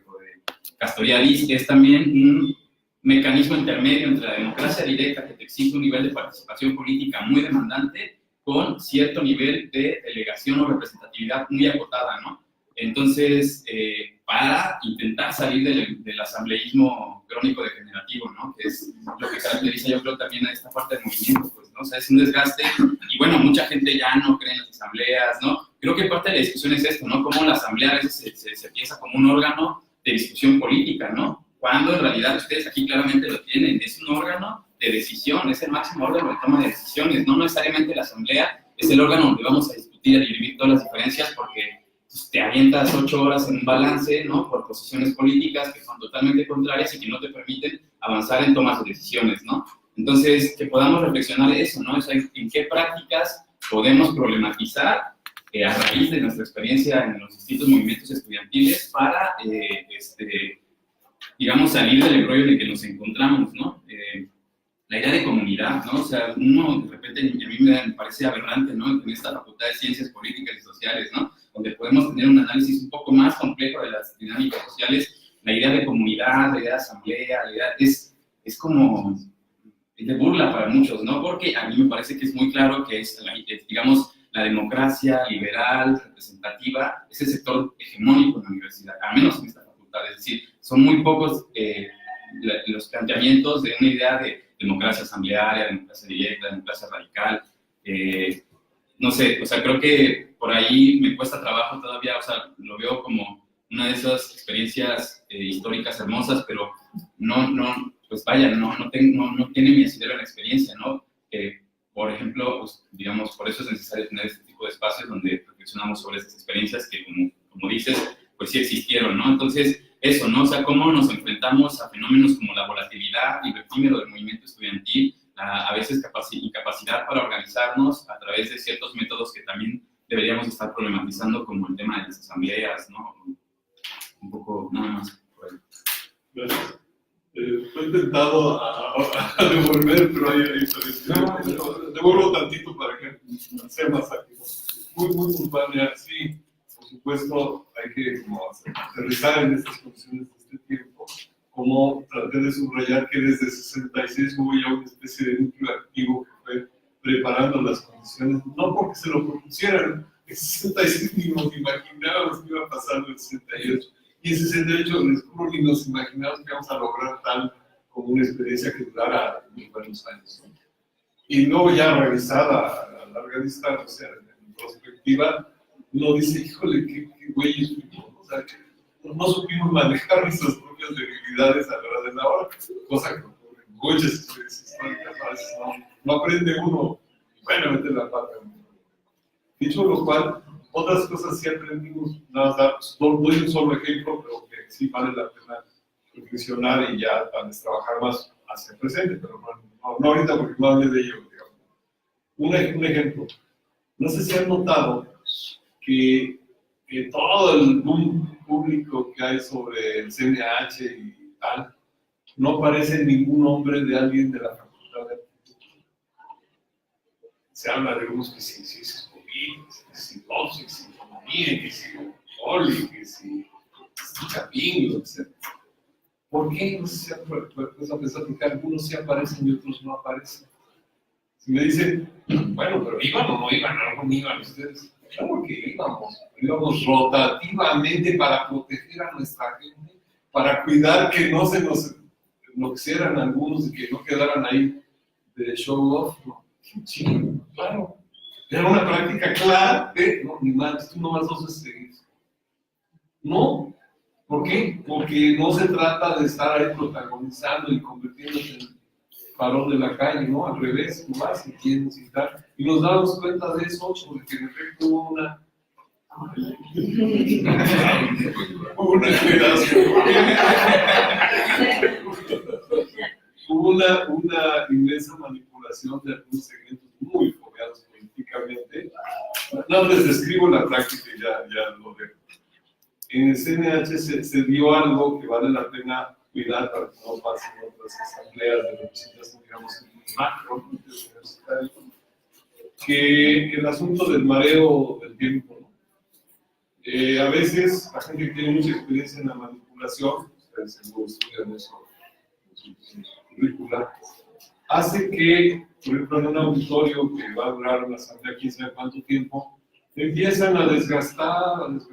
Castoriadis, es también un mecanismo intermedio entre la democracia directa, que te exige un nivel de participación política muy demandante, con cierto nivel de delegación o representatividad muy acotada, ¿no? Entonces, para intentar salir del asambleísmo crónico degenerativo, ¿no? Que es lo que caracteriza, yo creo, también a esta parte del movimiento, pues, ¿no? O sea, es un desgaste, y bueno, mucha gente ya no cree en las asambleas, ¿no? Creo que parte de la discusión es esto, ¿no? Cómo la asamblea a veces se piensa como un órgano de discusión política, ¿no? Cuando en realidad ustedes aquí claramente lo tienen, es un órgano de decisión, es el máximo órgano de toma de decisiones, no necesariamente la asamblea es el órgano donde vamos a discutir y dirimir todas las diferencias, porque pues, te avientas 8 horas en un balance, ¿no? Por posiciones políticas que son totalmente contrarias y que no te permiten avanzar en tomas de decisiones, ¿no? Entonces, que podamos reflexionar eso, ¿no? O sea, en qué prácticas podemos problematizar a raíz de nuestra experiencia en los distintos movimientos estudiantiles para, digamos, salir del embrollo en el que nos encontramos, ¿no? La idea de comunidad, ¿no? O sea, uno de repente, a mí me parece aberrante, ¿no? En esta facultad de Ciencias Políticas y Sociales, ¿no? Donde podemos tener un análisis un poco más complejo de las dinámicas sociales, la idea de comunidad, la idea de asamblea, la idea es como de burla para muchos, ¿no? Porque a mí me parece que es muy claro que es, digamos, la democracia liberal, representativa, es el sector hegemónico en la universidad, al menos en esta facultad. Es decir, son muy pocos los planteamientos de una idea de democracia asamblearia, democracia directa, democracia radical. No sé, o sea, creo que por ahí me cuesta trabajo todavía, o sea, lo veo como una de esas experiencias históricas hermosas, pero pues vaya, no tiene mi asidero en la experiencia, ¿no? Por ejemplo, pues, digamos, por eso es necesario tener este tipo de espacios donde reflexionamos sobre estas experiencias que, como dices, pues sí existieron, ¿no? Entonces, eso, ¿no? O sea, cómo nos enfrentamos a fenómenos como la volatilidad y lo efímero del movimiento estudiantil, a veces incapacidad para organizarnos a través de ciertos métodos que también deberíamos estar problematizando, como el tema de las asambleas, ¿no? Un poco, nada más. Gracias. He intentado a devolver, pero hay devuelvo tantito para que sea más ágil. Muy puntual, sí, por supuesto, hay que como aterrizar en estas condiciones de este tiempo, como traté de subrayar que desde 66 hubo ya una especie de núcleo activo que fue preparando las condiciones, no porque se lo propusieran, en 66 ni nos imaginábamos que iba a pasar en el 68. Y en 68, les juro, ni nos imaginamos que íbamos a lograr tal como una experiencia que durara muy buenos años, ¿no? Y luego ya revisada a larga distancia, o sea, en perspectiva, uno dice, híjole, qué güeyes fuimos, o sea, que no supimos manejar nuestras propias debilidades a la hora de la hora, cosa que ocurre en muchas experiencias históricas, a veces no aprende uno, bueno, mete la pata. Dicho lo cual, otras cosas sí aprendimos, nada más doy un solo ejemplo, pero que sí vale la pena reflexionar y ya tal vez trabajar más hacia el presente, pero no ahorita porque no hablé de ello, digamos. Un ejemplo, no sé si han notado que todo el boom público que hay sobre el CNH y tal, no aparece ningún nombre de alguien de la Facultad de Arquitectura. Se habla de unos que sí, que si Toxic, que si Economía, que si Oli, que si Chapín, etc. ¿Por qué? No sé si han puesto a pensar que algunos sí aparecen y otros no aparecen. Si me dicen, bueno, pero ¿iban o no iban? ¿Algo no iban ustedes? Claro que íbamos rotativamente para proteger a nuestra gente, para cuidar que no se nos enloquecieran algunos y que no quedaran ahí de show off. ¿No? Sí, claro. Era una práctica clara de, no, ni más, tú nomás no haces seguir. No. ¿Por qué? Porque no se trata de estar ahí protagonizando y convirtiéndose en farol de la calle, ¿no? Al revés, tú vas y quieres citar. Y nos damos cuenta de eso, porque en efecto hubo una inmensa manipulación de algunos segmentos muy fogueados políticamente. No les describo la práctica y ya lo dejo. En el CNH se dio algo que vale la pena cuidar para que no pasen otras asambleas de representación, digamos, macro, que el asunto del mareo del tiempo, ¿no? A veces la gente que tiene mucha experiencia en la manipulación, ustedes seguro estudian eso en su currícula, hace que, por ejemplo, en un auditorio que va a durar una asamblea, quién sabe cuánto tiempo, empiezan a desgastar los,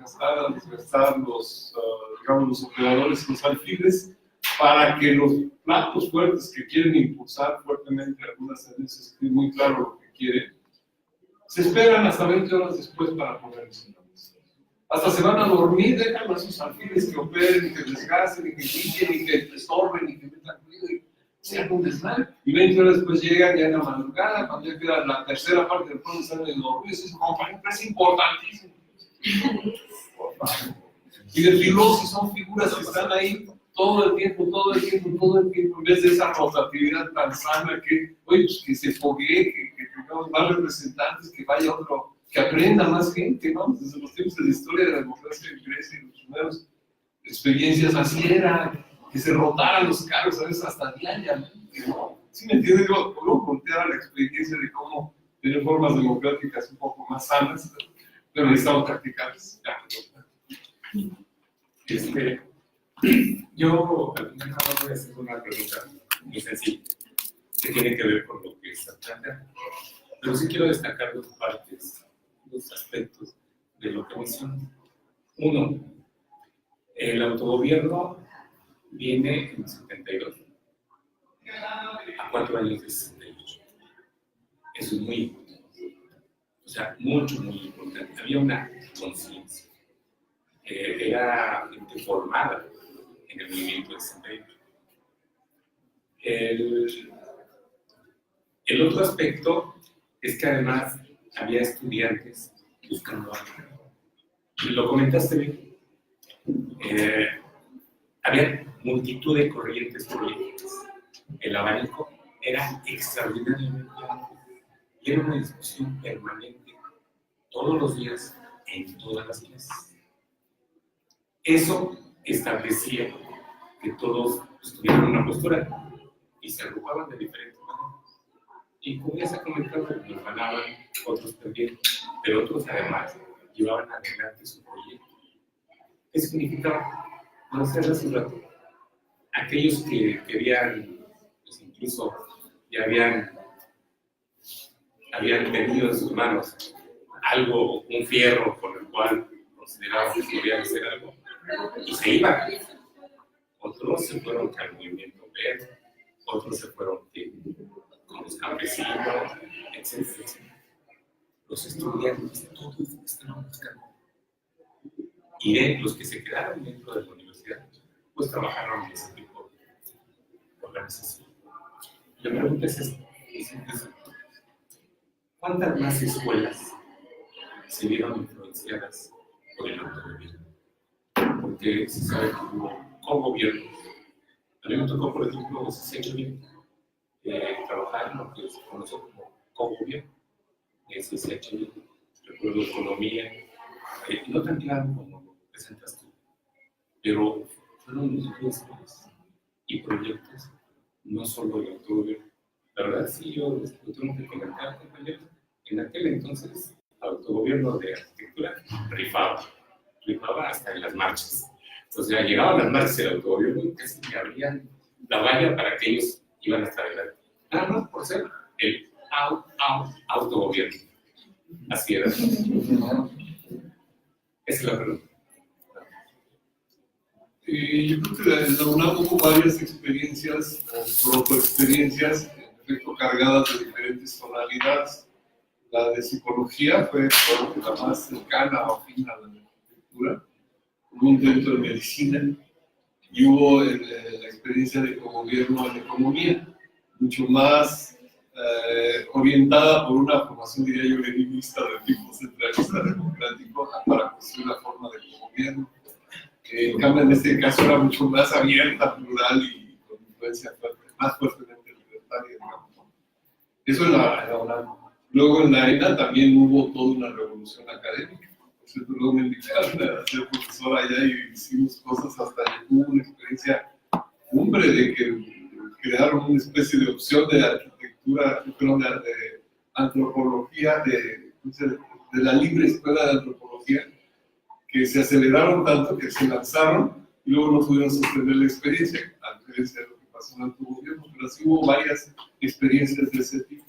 digamos, los operadores, los alfiles, para que los platos fuertes que quieren impulsar fuertemente algunas tendencias, que es muy claro lo que quieren, se esperan hasta 20 horas después para ponerlos en la mesa. Hasta se van a dormir, dejan a sus alfiles que operen, y que desgasten, y que limpien, y que estorben, y que metan ruido, y se hagan un desmadre. Y 20 horas después llegan ya en la madrugada, cuando ya queda la tercera parte del pueblo, están en los ruidos, y dicen, compañero, es importantísimo. Por favor. Y de filosos son figuras que están ahí todo el tiempo, en vez de esa rotatividad tan sana que, oye, pues que se foguee, que tengamos más representantes, que vaya otro, que aprenda más gente, ¿no? Desde los tiempos de la historia de la democracia en Grecia y los primeros experiencias así era, que se rotaran los cargos, a veces hasta diariamente, ¿no? ¿Sí me entiendes? Digo, puedo voltear a la experiencia de cómo tener formas democráticas un poco más sanas, pero necesitamos practicarlas. Yo al final voy a hacer una pregunta muy sencilla, que tiene que ver con lo que está planteando. Pero sí quiero destacar dos partes, dos aspectos de lo que mencionan. Uno, el autogobierno viene en el 72, a 4 años de 68. Eso es muy importante. O sea, muy importante. Había una conciencia. Era gente formada en el movimiento de 68. El otro aspecto es que además había estudiantes buscando algo. Y lo comentaste bien. Había multitud de corrientes políticas. El abanico era extraordinariamente amplio y era una discusión permanente todos los días en todas las clases. Eso establecía que todos tuvieran una postura y se agrupaban de diferentes maneras. Y como ya se comentaba, unos ganaban, otros perdían, pero otros además llevaban adelante su proyecto. ¿Qué significaba? No sé, hace un rato, aquellos que querían, pues incluso ya habían tenido en sus manos algo, un fierro con el cual consideraban que podían hacer algo, y se iban. Otros se fueron al movimiento verde, otros se fueron con los campesinos, etc. Los estudiantes, todos estaban buscando. Y de los que se quedaron dentro de la universidad, pues trabajaron en ese tipo de organización. La pregunta es esta: ¿cuántas más escuelas se vieron influenciadas por el autogobierno? Porque se sabe que hubo cogobiernos. A mí me tocó, por ejemplo, no sé si ha hecho bien, trabajar en lo que se conoce como cogobierno. Ese se ha hecho bien. Recuerdo economía, no tan claro como lo presentas tú, pero fueron múltiples y proyectos, no solo el autogobierno. La verdad, sí, yo lo tengo que comentar, compañeros. En aquel entonces, el autogobierno de arquitectura rifaba hasta en las marchas. O sea, llegaban las marchas del autogobierno y casi que abrían la valla para que ellos iban a estar adelante. Nada más por ser el autogobierno. Así era. Esa es la pregunta. Yo creo que en la UNAM hubo varias experiencias o protoexperiencias, en efecto, cargadas de diferentes tonalidades. La de psicología fue la más cercana o afín a la arquitectura. Hubo un intento de medicina y hubo la experiencia de gobierno en economía, mucho más orientada por una formación, diría yo, leninista de tipo centralista democrático para construir la forma de gobierno. En cambio, en este caso era mucho más abierta, plural y con influencia fuerte, más fuertemente libertaria. Eso en la UNAM. Luego en la ENA también hubo toda una revolución académica. Luego me invitaron a ser profesor allá y hicimos cosas hasta que hubo una experiencia cumbre de que crearon una especie de opción de arquitectura, de antropología, de la libre escuela de antropología, que se aceleraron tanto que se lanzaron y luego no pudieron sostener la experiencia, a diferencia de lo que pasó en el autogobierno, pero sí hubo varias experiencias de ese tipo.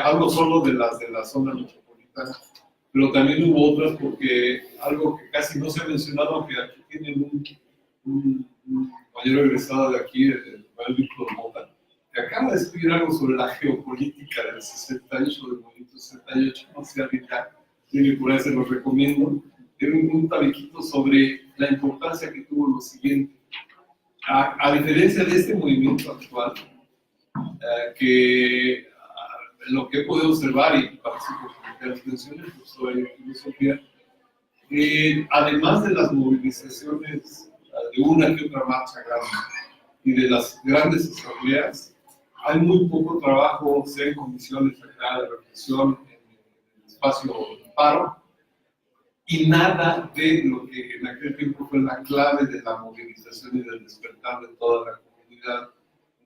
Hablo solo de las de la zona metropolitana, pero también hubo otras porque algo que casi no se ha mencionado, aunque aquí tienen un compañero egresado de aquí, el Víctor Mota, que acaba de escribir algo sobre la geopolítica del 68, del movimiento 68, no sé, alguien ya tiene por ahí, se los recomiendo. Tiene un tabiquito sobre la importancia que tuvo lo siguiente. A diferencia de este movimiento actual, que lo que he podido observar y participo en las tensiones sobre filosofía, además de las movilizaciones de una que otra marcha grande y de las grandes asambleas, hay muy poco trabajo, sea en comisiones acá de reflexión, en el espacio de paro, y nada de lo que en aquel tiempo fue la clave de la movilización y del despertar de toda la comunidad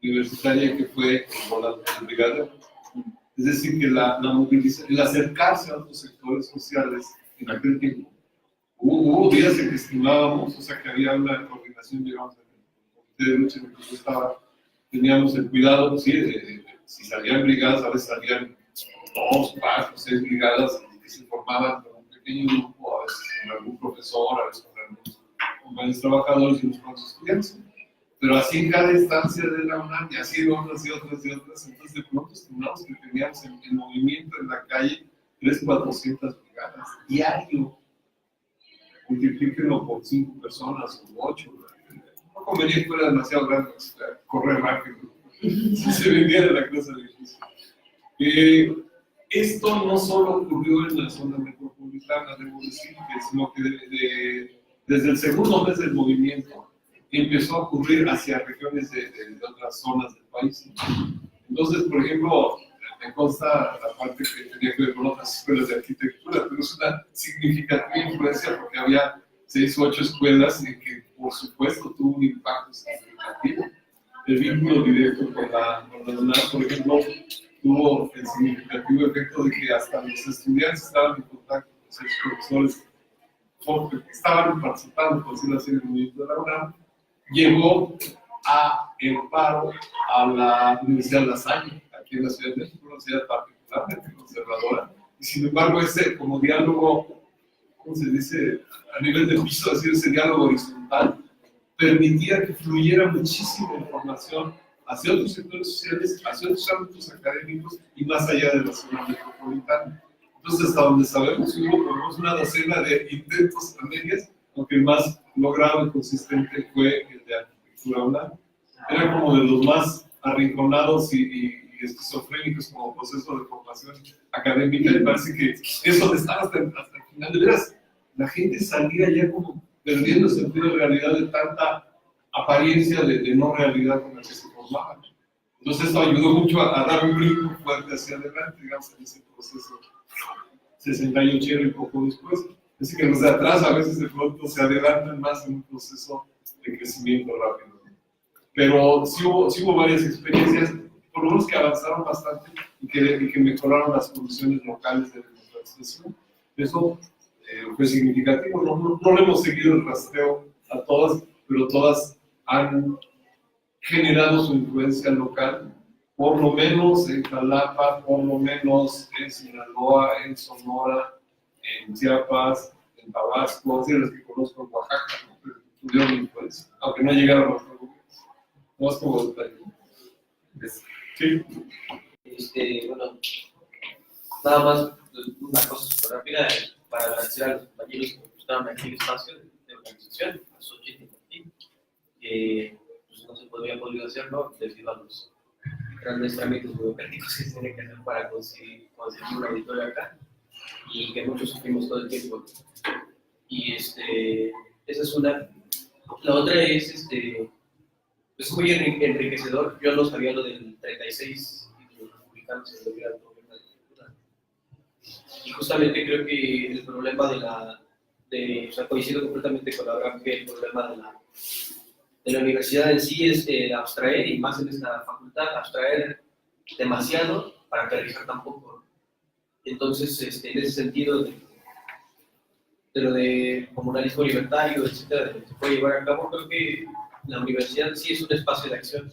universitaria, que fue el volante del brigadero. Es decir, que la movilización, el acercarse a otros sectores sociales en aquel tiempo, hubo días en que estimábamos, o sea, que había una coordinación, digamos, en el comité de lucha en el que yo estaba, teníamos el cuidado, sí, si salían brigadas, a veces salían 2, 4, 6 brigadas que se formaban con un pequeño grupo, a veces con algún profesor, a veces con algunos compañeros trabajadores y unos cuantos estudiantes. Pero así en cada instancia de la UNAM, y así otras y otras y otras, entonces de pronto estimamos que teníamos en movimiento en la calle 300-400 brigadas diario. Multiplíquenlo por 5 personas o 8. No convenía que fuera demasiado grande, correr rápido, si se vendiera la clase de edificio. Esto no solo ocurrió en la zona metropolitana, debo decir, sino que desde el segundo mes del movimiento, empezó a ocurrir hacia regiones de otras zonas del país. Entonces, por ejemplo, me consta la parte que tenía que ver con otras escuelas de arquitectura, pero es una significativa influencia porque había 6 u 8 escuelas en que, por supuesto, tuvo un impacto significativo. El vínculo directo con la UNAM, por ejemplo, tuvo el significativo efecto de que hasta los estudiantes estaban en contacto con sus profesores porque estaban participando, por decirlo así, en el movimiento de la UNAM. Llegó a el paro a la Universidad de La Salle, aquí en la Ciudad de México, una universidad particularmente conservadora, y sin embargo ese como diálogo, ¿cómo se dice?, a nivel de piso, es decir, ese diálogo horizontal, permitía que fluyera muchísima información hacia otros sectores sociales, hacia otros ámbitos académicos y más allá de la zona metropolitana. Entonces, hasta donde sabemos, hubo por lo menos una docena de intentos a medias, aunque el más logrado y consistente fue el de arquitectura UNAM. Era como de los más arrinconados y esquizofrénicos como proceso de formación académica. Me parece que eso de estar hasta el final de veras, la gente salía ya como perdiendo el sentido de realidad de tanta apariencia de no realidad con la que se formaba. Entonces esto ayudó mucho a dar un brinco fuerte hacia adelante, digamos, en ese proceso 68 y poco después. Así que los de atrás a veces de pronto se adelantan más en un proceso de crecimiento rápido. Pero sí hubo varias experiencias, por lo menos que avanzaron bastante y que mejoraron las condiciones locales de democratización. Eso fue significativo. No le hemos seguido el rastreo a todas, pero todas han generado su influencia local, por lo menos en Jalapa, por lo menos en Sinaloa, en Sonora, en Chiapas, en Tabasco, es decir, los que conozco en Oaxaca, ¿no? Tuvieron influencia, aunque no llegaron a los gobiernos. Más como detalle. Sí. Bueno, nada más una cosa súper rápida para agradecer a los compañeros que gustaron aquí el espacio de organización, a Xochitl y Martín, que pues, no se podría podido hacer, ¿no? Debido a los grandes trámites burocráticos que se tienen que hacer para conseguir una auditoría acá, y que muchos sufrimos todo el tiempo. Y esa es una. La otra es es muy enriquecedor. Yo no sabía lo del 36 y los republicanos se lo hubieran gobierno de cultura. Y justamente creo que el problema o sea, coincido completamente con Abraham, que el problema de la universidad en sí es abstraer, y más en esta facultad, abstraer demasiado para aterrizar tan poco. Entonces, en ese sentido, de lo de comunalismo libertario, etcétera, de lo que se puede llevar a cabo, creo que la universidad sí es un espacio de acción.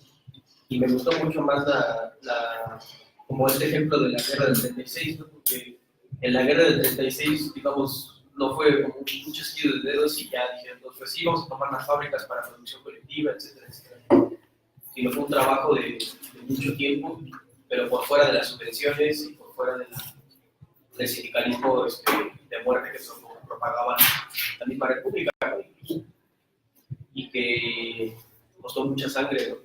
Y me gustó mucho más como este ejemplo de la guerra del 36, ¿no? Porque en la guerra del 36, digamos, no fue como un chasquido de dedos y ya dijeron, pues sí, vamos a tomar las fábricas para producción colectiva, etcétera, etcétera. Sino fue un trabajo de mucho tiempo, pero por fuera de las subvenciones y por fuera del sindicalismo de muerte que propagaba la misma república, ¿no? Y que costó mucha sangre, ¿no?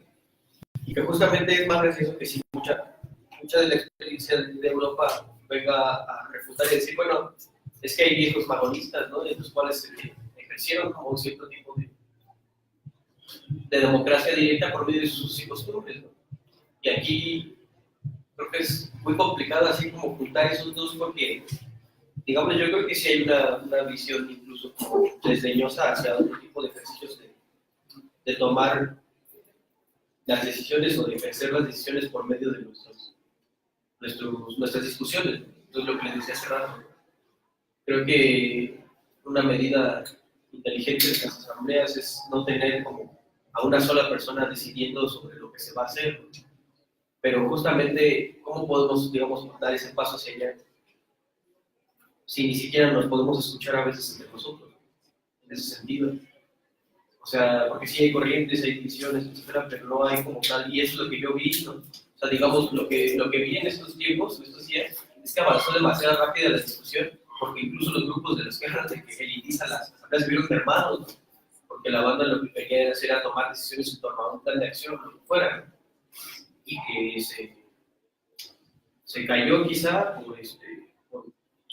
Y que justamente es más gracioso que si mucha de la experiencia de Europa venga a refutar y decir, bueno, es que hay viejos magonistas, ¿no? En los cuales ejercieron como un cierto tipo de democracia directa por medio de sus usos y costumbres, ¿no? Y aquí creo que es muy complicado así como ocultar esos dos, porque, digamos, yo creo que sí hay una visión incluso como desdeñosa hacia otro tipo de ejercicios de tomar las decisiones o de ejercer las decisiones por medio de nuestras discusiones. Entonces, lo que les decía hace rato, creo que una medida inteligente de las asambleas es no tener como a una sola persona decidiendo sobre lo que se va a hacer, ¿no? Pero justamente, ¿cómo podemos, digamos, dar ese paso hacia allá si ni siquiera nos podemos escuchar a veces entre nosotros, en ese sentido? O sea, porque sí hay corrientes, hay divisiones, etcétera, pero no hay como tal, y eso es lo que yo vi, ¿no? O sea, digamos, lo que vi en estos tiempos, en estos días, es que avanzó demasiado rápida la discusión, porque incluso los grupos de los que hablan de que elitizan las asambleas se vieron mermados, ¿no? Porque la banda lo que quería hacer era tomar decisiones en torno a un plan de acción, lo que fuera, y que se cayó quizá por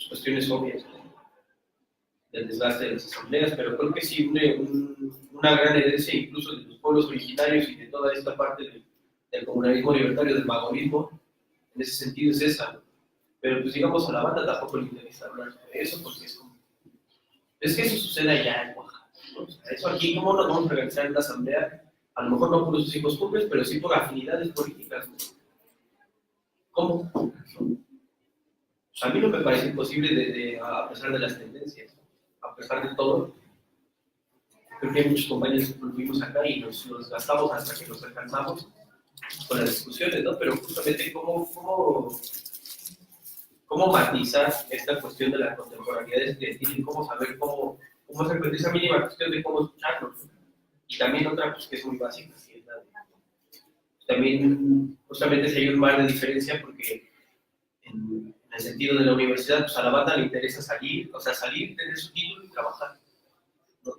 cuestiones obvias, ¿no? del desgaste de las asambleas, pero creo que sí una gran herencia incluso de los pueblos originarios y de toda esta parte del comunalismo libertario, del magonismo, en ese sentido es esa, ¿no? Pero pues digamos a la banda tampoco le interesa hablar de eso, porque es como, es que eso sucede allá en Oaxaca, ¿no? O sea, eso aquí, ¿cómo nos vamos a organizar en la asamblea? A lo mejor no por sus hijos cumbres, pero sí por afinidades políticas, ¿no? ¿Cómo? O sea, a mí no me parece imposible a pesar de las tendencias, a pesar de todo. Creo que hay muchos compañeros que volvimos acá y nos gastamos hasta que nos alcanzamos con las discusiones, ¿no? Pero justamente cómo matizar esta cuestión de la contemporaneidad estudiantil, cómo saber cómo hacer esa mínima cuestión de cómo escucharlo. Y también otra pues, que es muy básica, que es la de, también justamente si hay un mar de diferencia porque en el sentido de la universidad, pues a la banda le interesa salir, tener su título y trabajar, ¿no?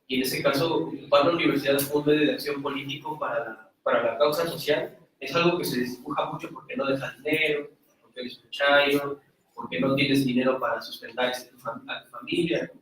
Y en ese caso, ocupar la universidad como un medio de acción político para la causa social es algo que se dibuja mucho porque no dejas dinero, porque eres un chairo, porque no tienes dinero para sustentar a tu familia, ¿no?